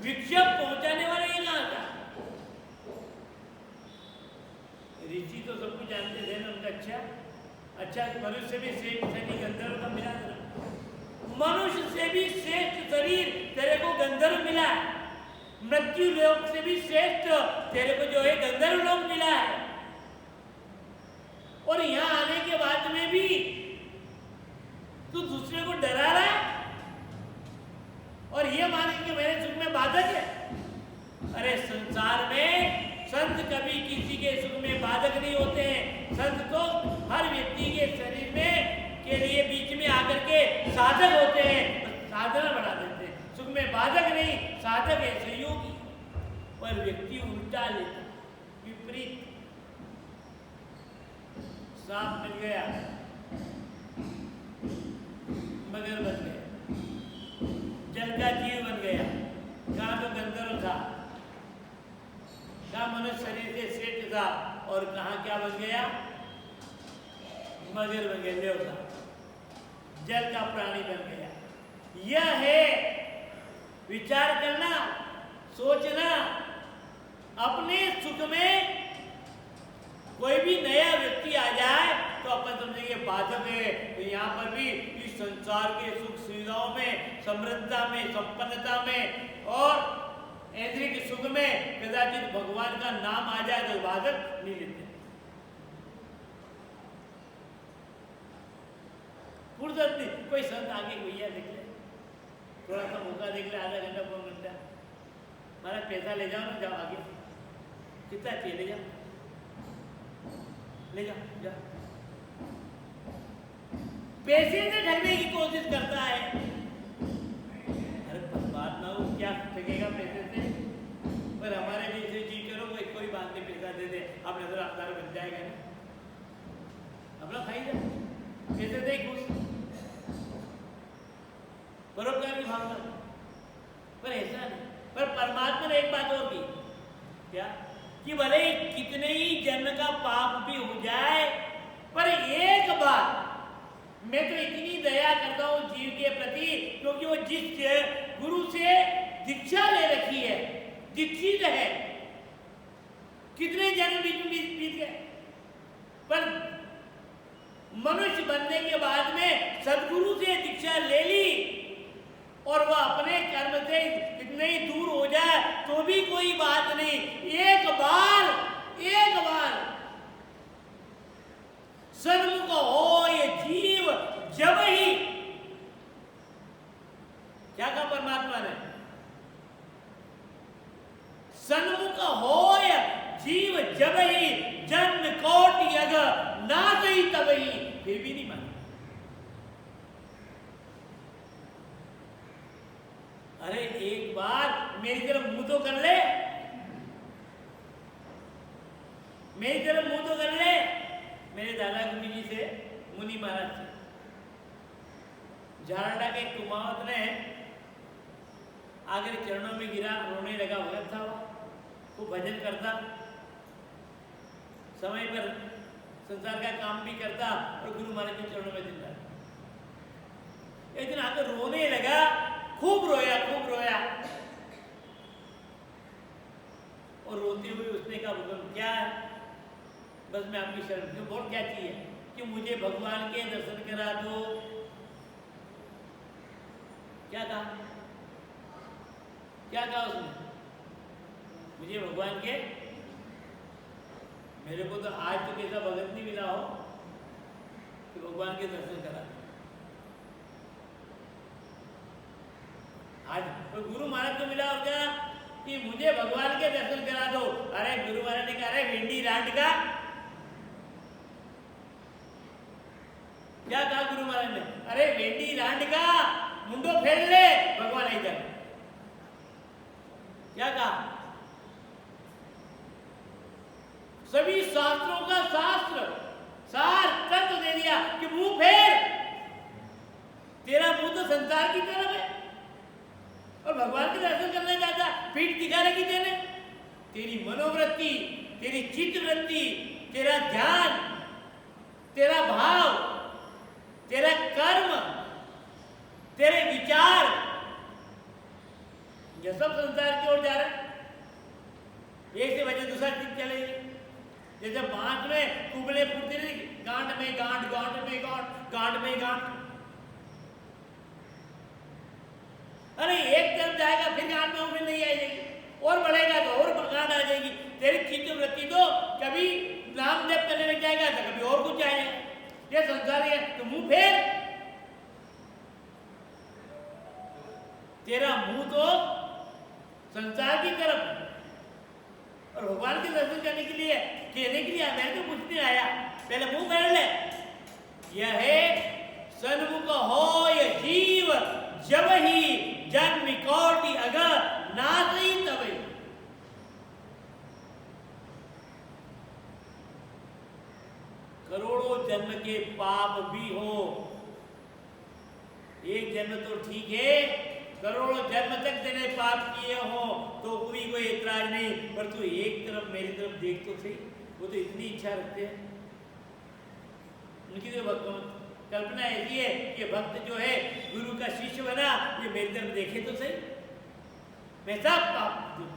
विक्षेप पहुंचाने वाला ये कहाँ था? ऋषि तो सब कुछ जानते थे ना, उनका अच्छा मनुष्य भी श्रेष्ठ शरीर गंधर्व का मिला, मनुष्य से भी श्रेष्ठ शरीर तेरे को गंधर्व मिला है, मृत्यु लोक से भी श्रेष्ठ तेरे को जो है गंधर्व लोक मिला है, और यहाँ आने के बाद में भी तू दूसरे को डरा रहा है और ये मान के मेरे सुख में बाधक है। अरे संसार में संत कभी किसी के सुख में बाधक नहीं होते हैं, संत तो हर व्यक्ति के शरीर में के लिए बीच में आकर के साधक होते हैं, साधना बढ़ा देते हैं, सुख में बाधक नहीं, साधक है, सहयोगी। पर व्यक्ति उल्टा लेता, विपरीत। सांप मिल गया, मगर बन गया, जल का जीव बन गया, कहाँ तो गंधर्व था, कहाँ मनुष्य शरीर से श्रेष्ठ था, और कहाँ क्या बन गया, मगर बन गया, देवता, जल का प्राणी बन गया। यह है विचार करना, सोचना। अपने सुख में कोई भी नया व्यक्ति आ जाए तो अपन समझेंगे बाधक है। तो यहाँ पर भी इस संसार के सुख सुविधाओं में, समृद्धता में, संपन्नता में और ऐन्द्रिक सुख में कदाचित भगवान का नाम आ जाए तो बाधक नहीं लेते। फुर्सत नहीं, कोई संत आगे भैया देख ले, थोड़ा सा मौका देख ले, आधा घंटा पौन घंटा, महाराज पैसा ले जाओ ना, जाओ आगे, कितना चाहिए ले जाओ, ले जाओ जाओ। पैसे से ठगने की कोशिश करता है। अरे परमात्मा को क्या ठगेगा पैसे से? पर हमारे जैसे जी करो, कोई बात नहीं, पैसा दे दे, आप नजर आपदार बन जाएगा ना, अपना खाई जाओ, पैसे दे खुश, परोपकार की भावना। पर ऐसा नहीं। पर परमात्मा ने एक बात और की, क्या? कि भले कितने ही जन्म का पाप भी हो जाए, पर एक बार मैं तो इतनी दया करता हूं जीव के प्रति, क्योंकि वो जिस गुरु से दीक्षा ले रखी है, दीक्षित है, कितने जन्म बीत गए, पर मनुष्य बनने के बाद में सदगुरु से दीक्षा ले ली और वह अपने कर्म से इतने ही दूर हो जाए तो भी कोई बात नहीं। एक बार सन्मुख हो ये जीव जब ही, क्या कहा परमात्मा ने? सन्मुख हो ये जीव जब ही जन्म कोटि अग ना गई तब ही, फिर भी नहीं माना। अरे एक बार मेरी तरफ मुंह तो कर ले, मेरी तरफ मुंह तो कर ले। मेरे दादा गुरु जी से, मुनि महाराज से, झारडा के कुमावत ने आकर चरणों में गिरा, रोने लगा। भगत था वो भजन करता, समय पर संसार का काम भी करता और गुरु महाराज के चरणों में जिंदा। एक दिन आकर रोने लगा, खूब रोया और रोते हुए उसने कहा, भगवान क्या है, बस मैं आपकी शरण हूं, और क्या चाहिए? कि मुझे भगवान के दर्शन करा दो। क्या कहा उसने? मुझे भगवान के, मेरे को तो आज तो कैसा भगत नहीं मिला हो कि भगवान के दर्शन करा दो। आज तो गुरु महाराज को मिला और क्या कि मुझे भगवान के दर्शन करा दो। अरे गुरु महाराज ने कहा, अरे भिंडी रांड का, क्या कहा गुरु महाराज ने? अरे भिंडी रांड का, मुंडो फेर ले, भगवान आई जाए। क्या कहा? सभी शास्त्रों का शास्त्र सार तत्व दे दिया कि मुंह फेर, तेरा मुंह तो संसार की तरफ है और भगवान के दर्शन करना चाहता, पीठ दिखा रखी तेने। तेरी मनोवृत्ति, तेरी चित्त वृत्ति, तेरा ध्यान, तेरा भाव, तेरा कर्म, तेरे विचार, ये सब संसार की ओर जा रहा है। एक से वजह दूसरा चीज चलेगी। जैसे बांस में कुबले फूटते नहीं, गांठ में गांठ, गांठ में गांठ, गांठ में गांठ। अरे एक तरफ जाएगा फिर गांठ में उम्र नहीं आएगी, और बढ़ेगा तो और गांठ आ जाएगी। तेरी चित्त वृत्ति तो कभी नाम जप करने लग जाएगा तो कभी और कुछ आएगा। ये संसार है, तो मुंह फेर। तेरा मुंह तो संसार की तरफ और भगवान के दर्शन करने के लिए, कहने के लिए मैं तो कुछ नहीं आया, पहले मुंह फेर ले। यह है सन्मुख हो ये जीव जब ही जन्म कोटि अगर नासई तबई। करोड़ों जन्म के पाप भी हो, एक जन्म तो ठीक है, करोड़ों जन्म तक तेने पाप किए हो तो कोई ऐतराज नहीं, पर तू एक तरफ मेरी तरफ देख तो सही। वो तो इतनी इच्छा रखते हैं, उनकी तो कल्पना ऐसी है कि भक्त जो है गुरु का शिष्य बना, ये मेरी तरफ देखे तो सही, मैं सब पाप दूर।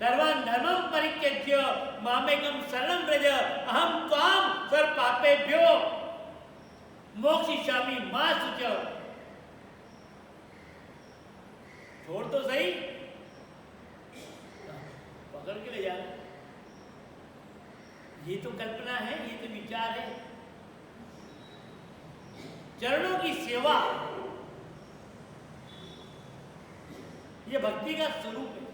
सर्वं धर्मं परित्यज्य मामेकं शरणं व्रज अहं त्वां सर्व पापेभ्यो मोक्षयिष्यामि मा शुच। छोड़ तो सही, पकड़ के ले जाना। ये तो कल्पना है, ये तो विचार है। चरणों की सेवा ये भक्ति का स्वरूप है,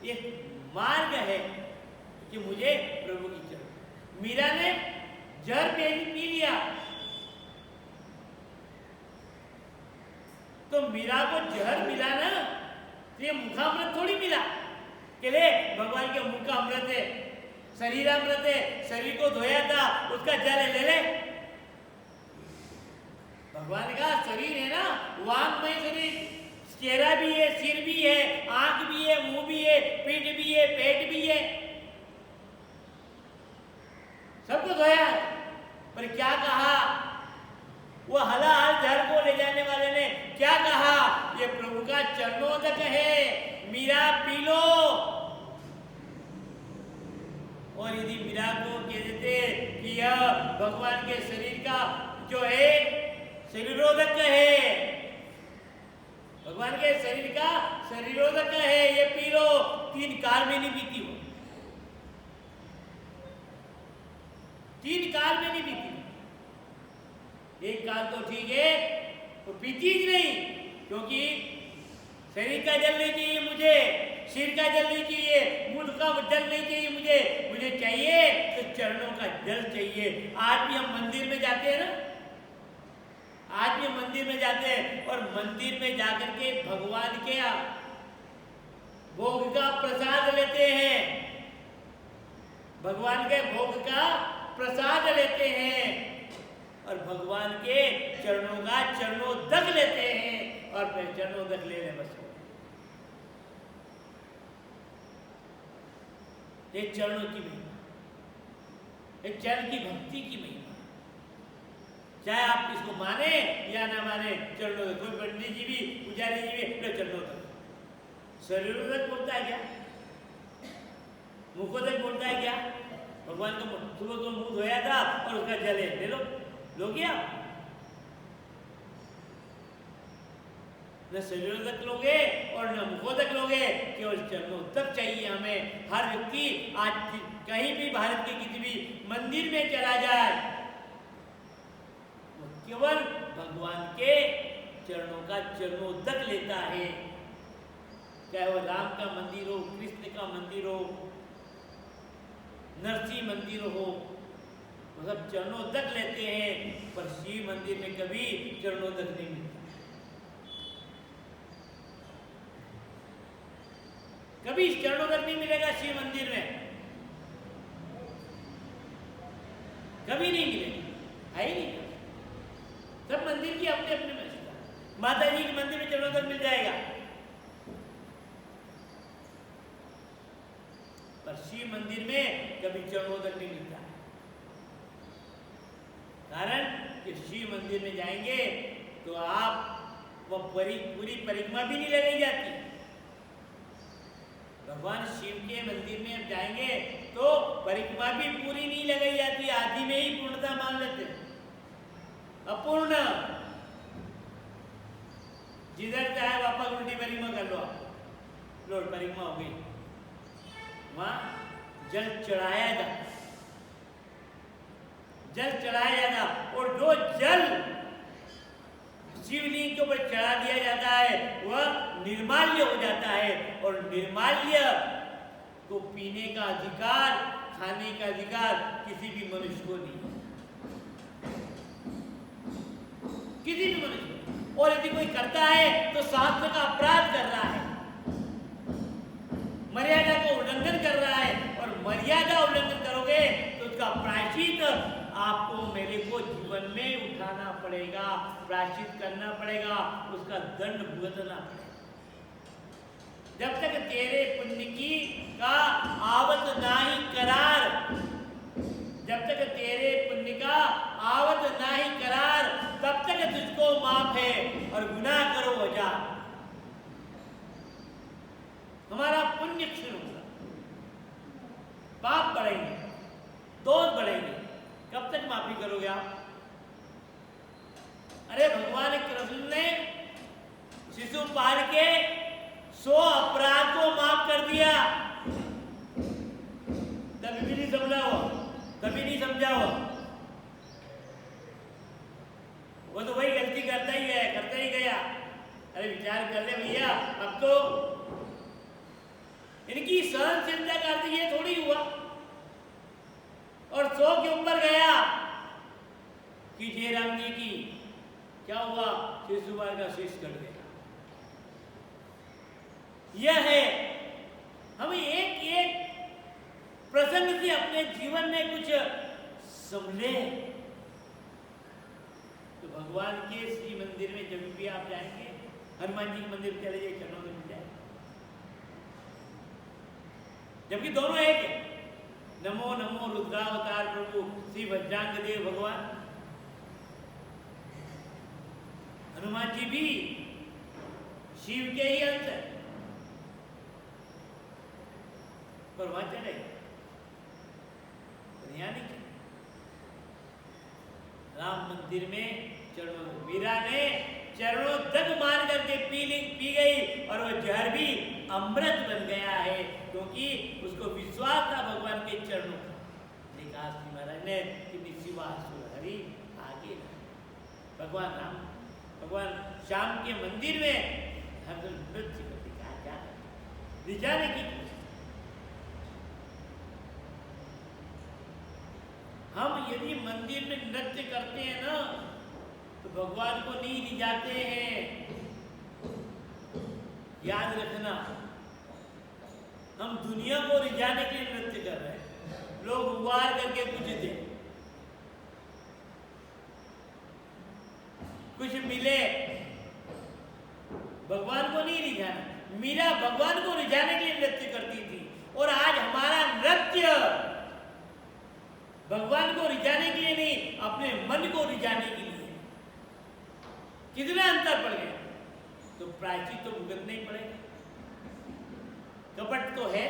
ये मार्ग है कि मुझे प्रभु की चरण। मीरा ने जहर पी लिया तो मीरा को जहर मिला ना, तो ये मुखामृत थोड़ी मिला कि ले भगवान के मुख का अमृत है, शरीर अमृत है, शरीर को धोया था उसका जल ले ले। भगवान का शरीर है ना, वांगमय शरीर, चेहरा भी है, सिर भी है, आंख भी है, मुंह भी है, पीठ भी है, पेट भी है, सबको धोया है। पर क्या कहा वो हलाहल जहर को ले जाने वाले ने? क्या कहा? ये प्रभु का चरणोदक है, मीरा पी लो। और यदि मीरा को कह देते कि यह भगवान के शरीर का जो है शरीरोदक है, भगवान के शरीर का शरीरोदक है, ये पी लो, 3 काल में नहीं पीती हो, 3 काल में नहीं पीती। एक काल तो ठीक है, वो पीती ही नहीं, क्योंकि शरीर का जल नहीं चाहिए मुझे, सिर का जल नहीं चाहिए, मुंह का जल नहीं चाहिए मुझे चाहिए तो चरणों का जल चाहिए। आज भी हम मंदिर में जाते हैं ना, आज भी मंदिर में जाते हैं और मंदिर में जाकर के भगवान के भोग का प्रसाद लेते हैं, भगवान के भोग का प्रसाद लेते हैं और भगवान के चरणों का चरणोदक लेते हैं और फिर चरणोदक ले लें बस। एक चरणों की महिमा, एक चरण की भक्ति की महिमा, चाहे आप इसको माने या ना माने, चरणोदक। कोई पंडित जी भी, पुजारी जी भी तो चरणोदक, शरीरोदक बोलता है क्या, मुखोदक बोलता है क्या? भगवान का सुबह को मुंह धोया था और उसका जल है, ले लो, लो क्या? न शरीरोदक लोगे और न मुखोदक लोगे, केवल चरणोदक चाहिए हमें। हर व्यक्ति आज कहीं भी भारत के किसी भी मंदिर में चला जाए, वो केवल भगवान के चरणों का चरणोदक लेता है। चाहे वो राम का मंदिर हो, कृष्ण का मंदिर हो, नरसिंह मंदिर हो, वो सब चरणोदक लेते हैं। पर शिव मंदिर में कभी चरणोदक नहीं मिलता, कभी चरणोदक नहीं मिलेगा शिव मंदिर में, कभी नहीं मिलेगा, है ही नहीं। सब मंदिर की अपने अपने में, माता जी के मंदिर में चरणोदक मिल जाएगा, पर शिव मंदिर में कभी चरणोदक नहीं मिलता। कारण कि शिव मंदिर में जाएंगे तो आप वो पूरी परिक्रमा भी नहीं लगाई जाती। भगवान शिव के मंदिर में अब जाएंगे तो परिक्रमा भी पूरी नहीं लगाई जाती, आदि में ही पूर्णता मान लेते हैं, अपूर्ण। जिधर चाहे वापस उल्टी परिक्रमा कर लो आप, लो परिक्रमा हो गई। वहां जल चढ़ाया जाता, जल चढ़ाया जाता, और जो जल शिवलिंग के ऊपर चढ़ा दिया जाता है वह निर्माल्य हो जाता है, और निर्माल्य को पीने का अधिकार, खाने का अधिकार किसी भी मनुष्य को नहीं, किसी भी मनुष्य को। और यदि कोई करता है तो शास्त्र का अपराध कर रहा है, मर्यादा को उल्लंघन कर रहा है, और मर्यादा उल्लंघन करोगे तो उसका प्रायश्चित आपको, मेरे को जीवन में उठाना पड़ेगा, प्रायश्चित करना पड़ेगा, उसका दंड भुगतना पड़ेगा। जब तक तेरे पुण्य की का आवत नाही करार, जब तक तेरे पुण्य का आवत नाही करार, तब तक तुझको माफ है, और गुनाह करो हजार। हमारा पुण्य क्षीण होगा, पाप बढ़ेंगे, दोष बढ़ेंगे। कब तक माफी करोगे आप? अरे भगवान कृष्ण ने शिशुपाल के 100 अपराध को माफ कर दिया, तभी भी नहीं समझा हो, तभी नहीं समझा हो। वो तो वही गलती करता ही है, करता ही गया। अरे विचार कर ले भैया, अब तो इनकी सहनशीलता का अर्थ ये थोड़ी हुआ और 100 के ऊपर गया कि जयराम जी की क्या हुआ, शिशुपाल का शीश कट गया। यह है, हमें एक एक प्रसंग से अपने जीवन में कुछ समझे। तो भगवान के श्री मंदिर में जब भी आप जाएंगे, हनुमान जी के मंदिर चले जाइए, चरणों में मिल जाए, जबकि दोनों एक है। नमो नमो रुद्रावतार प्रभु श्री वज्रांग देव भगवान। हनुमान जी भी शिव के ही अंश है, पर वहां चले नहीं चले। राम मंदिर में चरणों, मीरा ने चरणों तक मान करके पी गई और वो जहर भी अमृत बन गया है, क्योंकि उसको विश्वास था भगवान के चरणों का। कहा श्री महाराज ने कि निशिवा हरि आगे भगवान राम, भगवान श्याम के मंदिर में हम नृत्य करते, क्या रिझाने की। हम यदि मंदिर में नृत्य करते हैं ना, तो भगवान को नहीं रिझाते हैं। याद रखना, हम दुनिया को रिझाने के लिए नृत्य कर रहे हैं। लोग उबार करके कुछ मिले, भगवान को नहीं रिझाना। मीरा भगवान को रिझाने के लिए नृत्य करती थी, और आज हमारा नृत्य भगवान को रिझाने के लिए नहीं, अपने मन को रिझाने के लिए। कितना अंतर पड़ गया? तो प्रायश्चित तो भुगतना ही पड़ेगा। कपट तो है,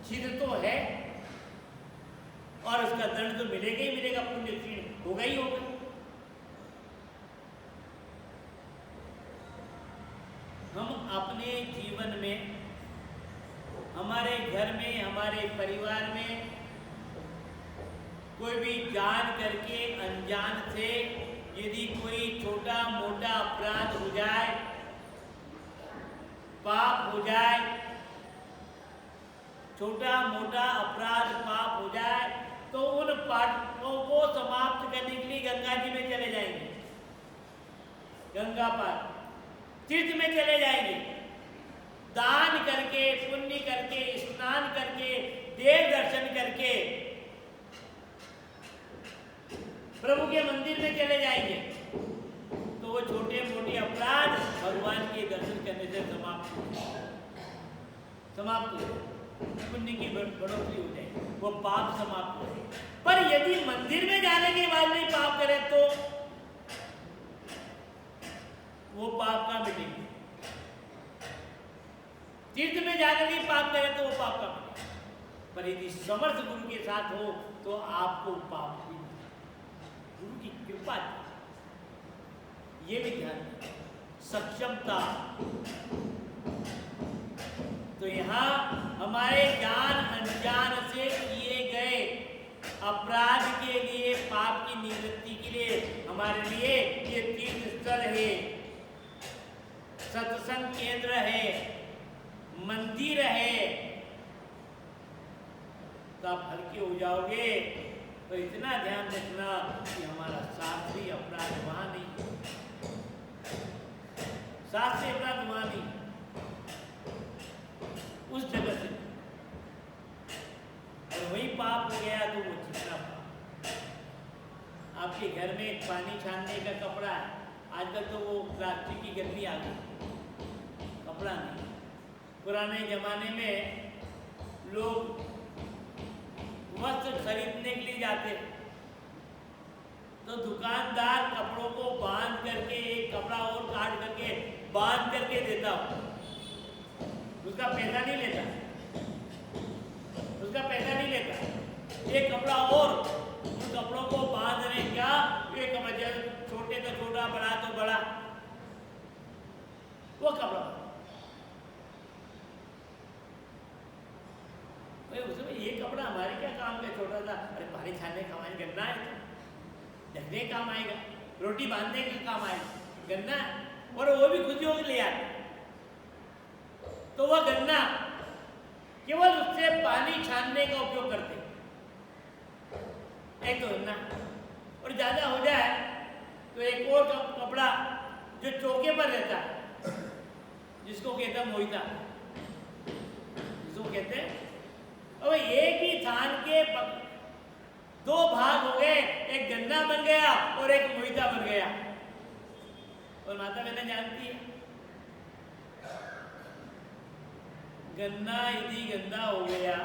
छिद तो है, और उसका दंड तो मिलेगा ही मिलेगा, पुण्य क्षीण होगा ही होगा। हम अपने जीवन में, हमारे घर में, हमारे परिवार में कोई भी जान करके अनजान से यदि कोई छोटा मोटा अपराध हो जाए, पाप हो जाए, छोटा मोटा अपराध पाप हो जाए, तो उन पापों को समाप्त करने के लिए गंगा जी में चले जाएंगे, गंगा पार तीर्थ में चले जाएंगे, दान करके, पुण्य करके, स्नान करके, देव दर्शन करके प्रभु के मंदिर में चले जाएंगे। तो वो छोटे मोटे अपराध भगवान के दर्शन करने से समाप्त हो जाए, पुण्य की बढ़ोतरी हो जाए, वो पाप समाप्त हो जाए। पर यदि मंदिर में जाने के बाद भी पाप करे तो वो पाप का मिटेंगे। तीर्थ में जाकर के पाप करे तो वो पाप का मिटेगा। पर यदि समर्थ गुरु के साथ हो तो आपको पाप भी, गुरु की कृपा, ये भी ध्यान रखें, सक्षमता। तो यहाँ हमारे जान अनजान से किए गए अपराध के लिए, पाप की निवृत्ति के लिए हमारे लिए ये तीर्थ स्थल है, सत्संग केंद्र है, मंदिर है। तो आप हल्के हो जाओगे। तो इतना ध्यान रखना कि हमारा शास्त्रीय अपराध वहां नहीं, शास्त्रीय अपराध वहां नहीं, उस जगह से। और वही पाप हो गया तो वो चिकना पाप। आपके घर में पानी छानने का कपड़ा है, आजकल तो वो प्लास्टिक की गद्दी आ गई, कपड़ा नहीं। पुराने जमाने में लोग वस्त्र खरीदने के लिए जाते तो दुकानदार कपड़ों को बांध करके, एक कपड़ा और काट करके बांध करके देता हो। उसका पैसा नहीं लेता, उसका पैसा नहीं लेता। एक कपड़ा और उन कपड़ों को बांधने का एक वजह, छोटे तो छोटा, बड़ा तो बड़ा, वो कपड़ा उसमें ये कपड़ा हमारे क्या काम का, छोटा सा, अरे पानी छानने का काम आएगा, गन्ना है तो ढकने काम आएगा, रोटी बांधने का काम आएगा, गन्ना, और वो भी खुशियों के लिए आए। तो वह गन्ना केवल उससे पानी छानने का उपयोग करते, एक तो गन्ना, और ज्यादा हो जाए तो एक और कपड़ा जो चौके पर रहता है, जिसको कहते हैं मोहिता, जिसको कहते हैं। अब एक ही थान के दो भाग हो गए, एक गन्ना बन गया और एक मोहिता बन गया। और माता बहने जानती है, गन्ना यदि गंदा हो गया,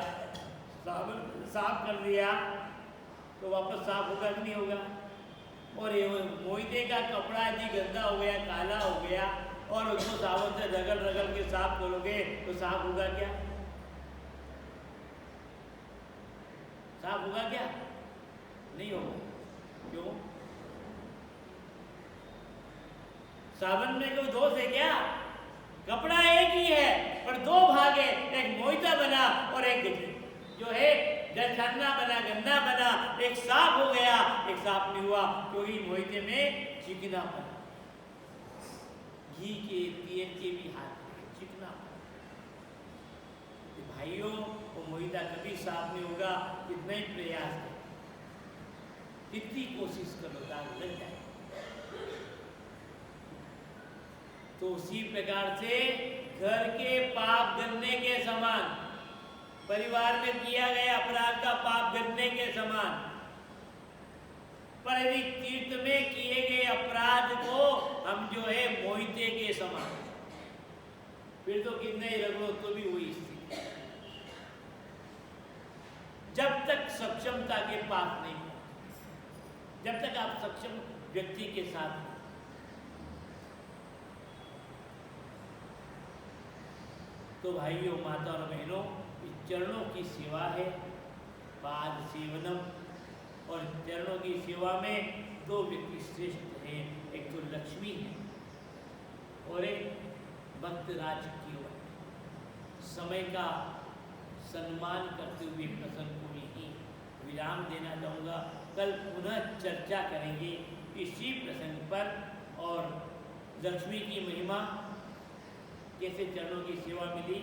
साफ कर दिया तो वापस साफ होगा कि नहीं होगा। और ये मोहिते का कपड़ा यदि गंदा हो गया, काला हो गया, और उसको साबुन से रगड़ रगड़ के साफ करोगे तो साफ होगा क्या? साफ होगा क्या? नहीं होगा। क्यों? साबुन में कोई दोष है क्या? कपड़ा एक ही है पर दो भाग है, एक मोहिता बना और एक जो है जलछन्ना बना, गन्ना बना, एक साफ हो गया, एक साफ नहीं हुआ, क्योंकि मोहिते में चिकना बना, घी के तेल के भी हाथ में चिकना बना। भाइयों, वो मोहिता कभी साफ नहीं होगा, कितना ही प्रयास है, कितनी कोशिश करो, दाग लग जाए। तो उसी प्रकार से घर के पाप गन्ने के समान, परिवार में किया गया अपराध का पाप गन्ने के समान, पर यदि तीर्थ में किए गए अपराध को हम जो है मोहिते के समान, फिर तो कितने ही रगड़ो तो भी हुई स्थिति। जब तक सक्षमता के पास नहीं, जब तक आप सक्षम व्यक्ति के साथ, तो भाइयों, माता और बहनों, इस चरणों की सेवा है पाद सेवनम। और चरणों की सेवा में दो व्यक्ति श्रेष्ठ हैं, एक तो लक्ष्मी है और एक भक्तराज केवल। समय का सम्मान करते हुए प्रसंग को ही विराम देना चाहूँगा। कल पुनः चर्चा करेंगे इसी प्रसंग पर, और लक्ष्मी की महिमा, कैसे चरणों की सेवा मिली,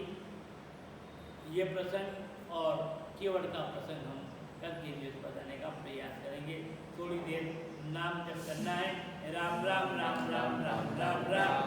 ये प्रसंग और केवट का प्रसंग हम कल के लिए बताने का प्रयास करेंगे। थोड़ी देर नाम जप करना है। राम राम राम राम राम राम राम।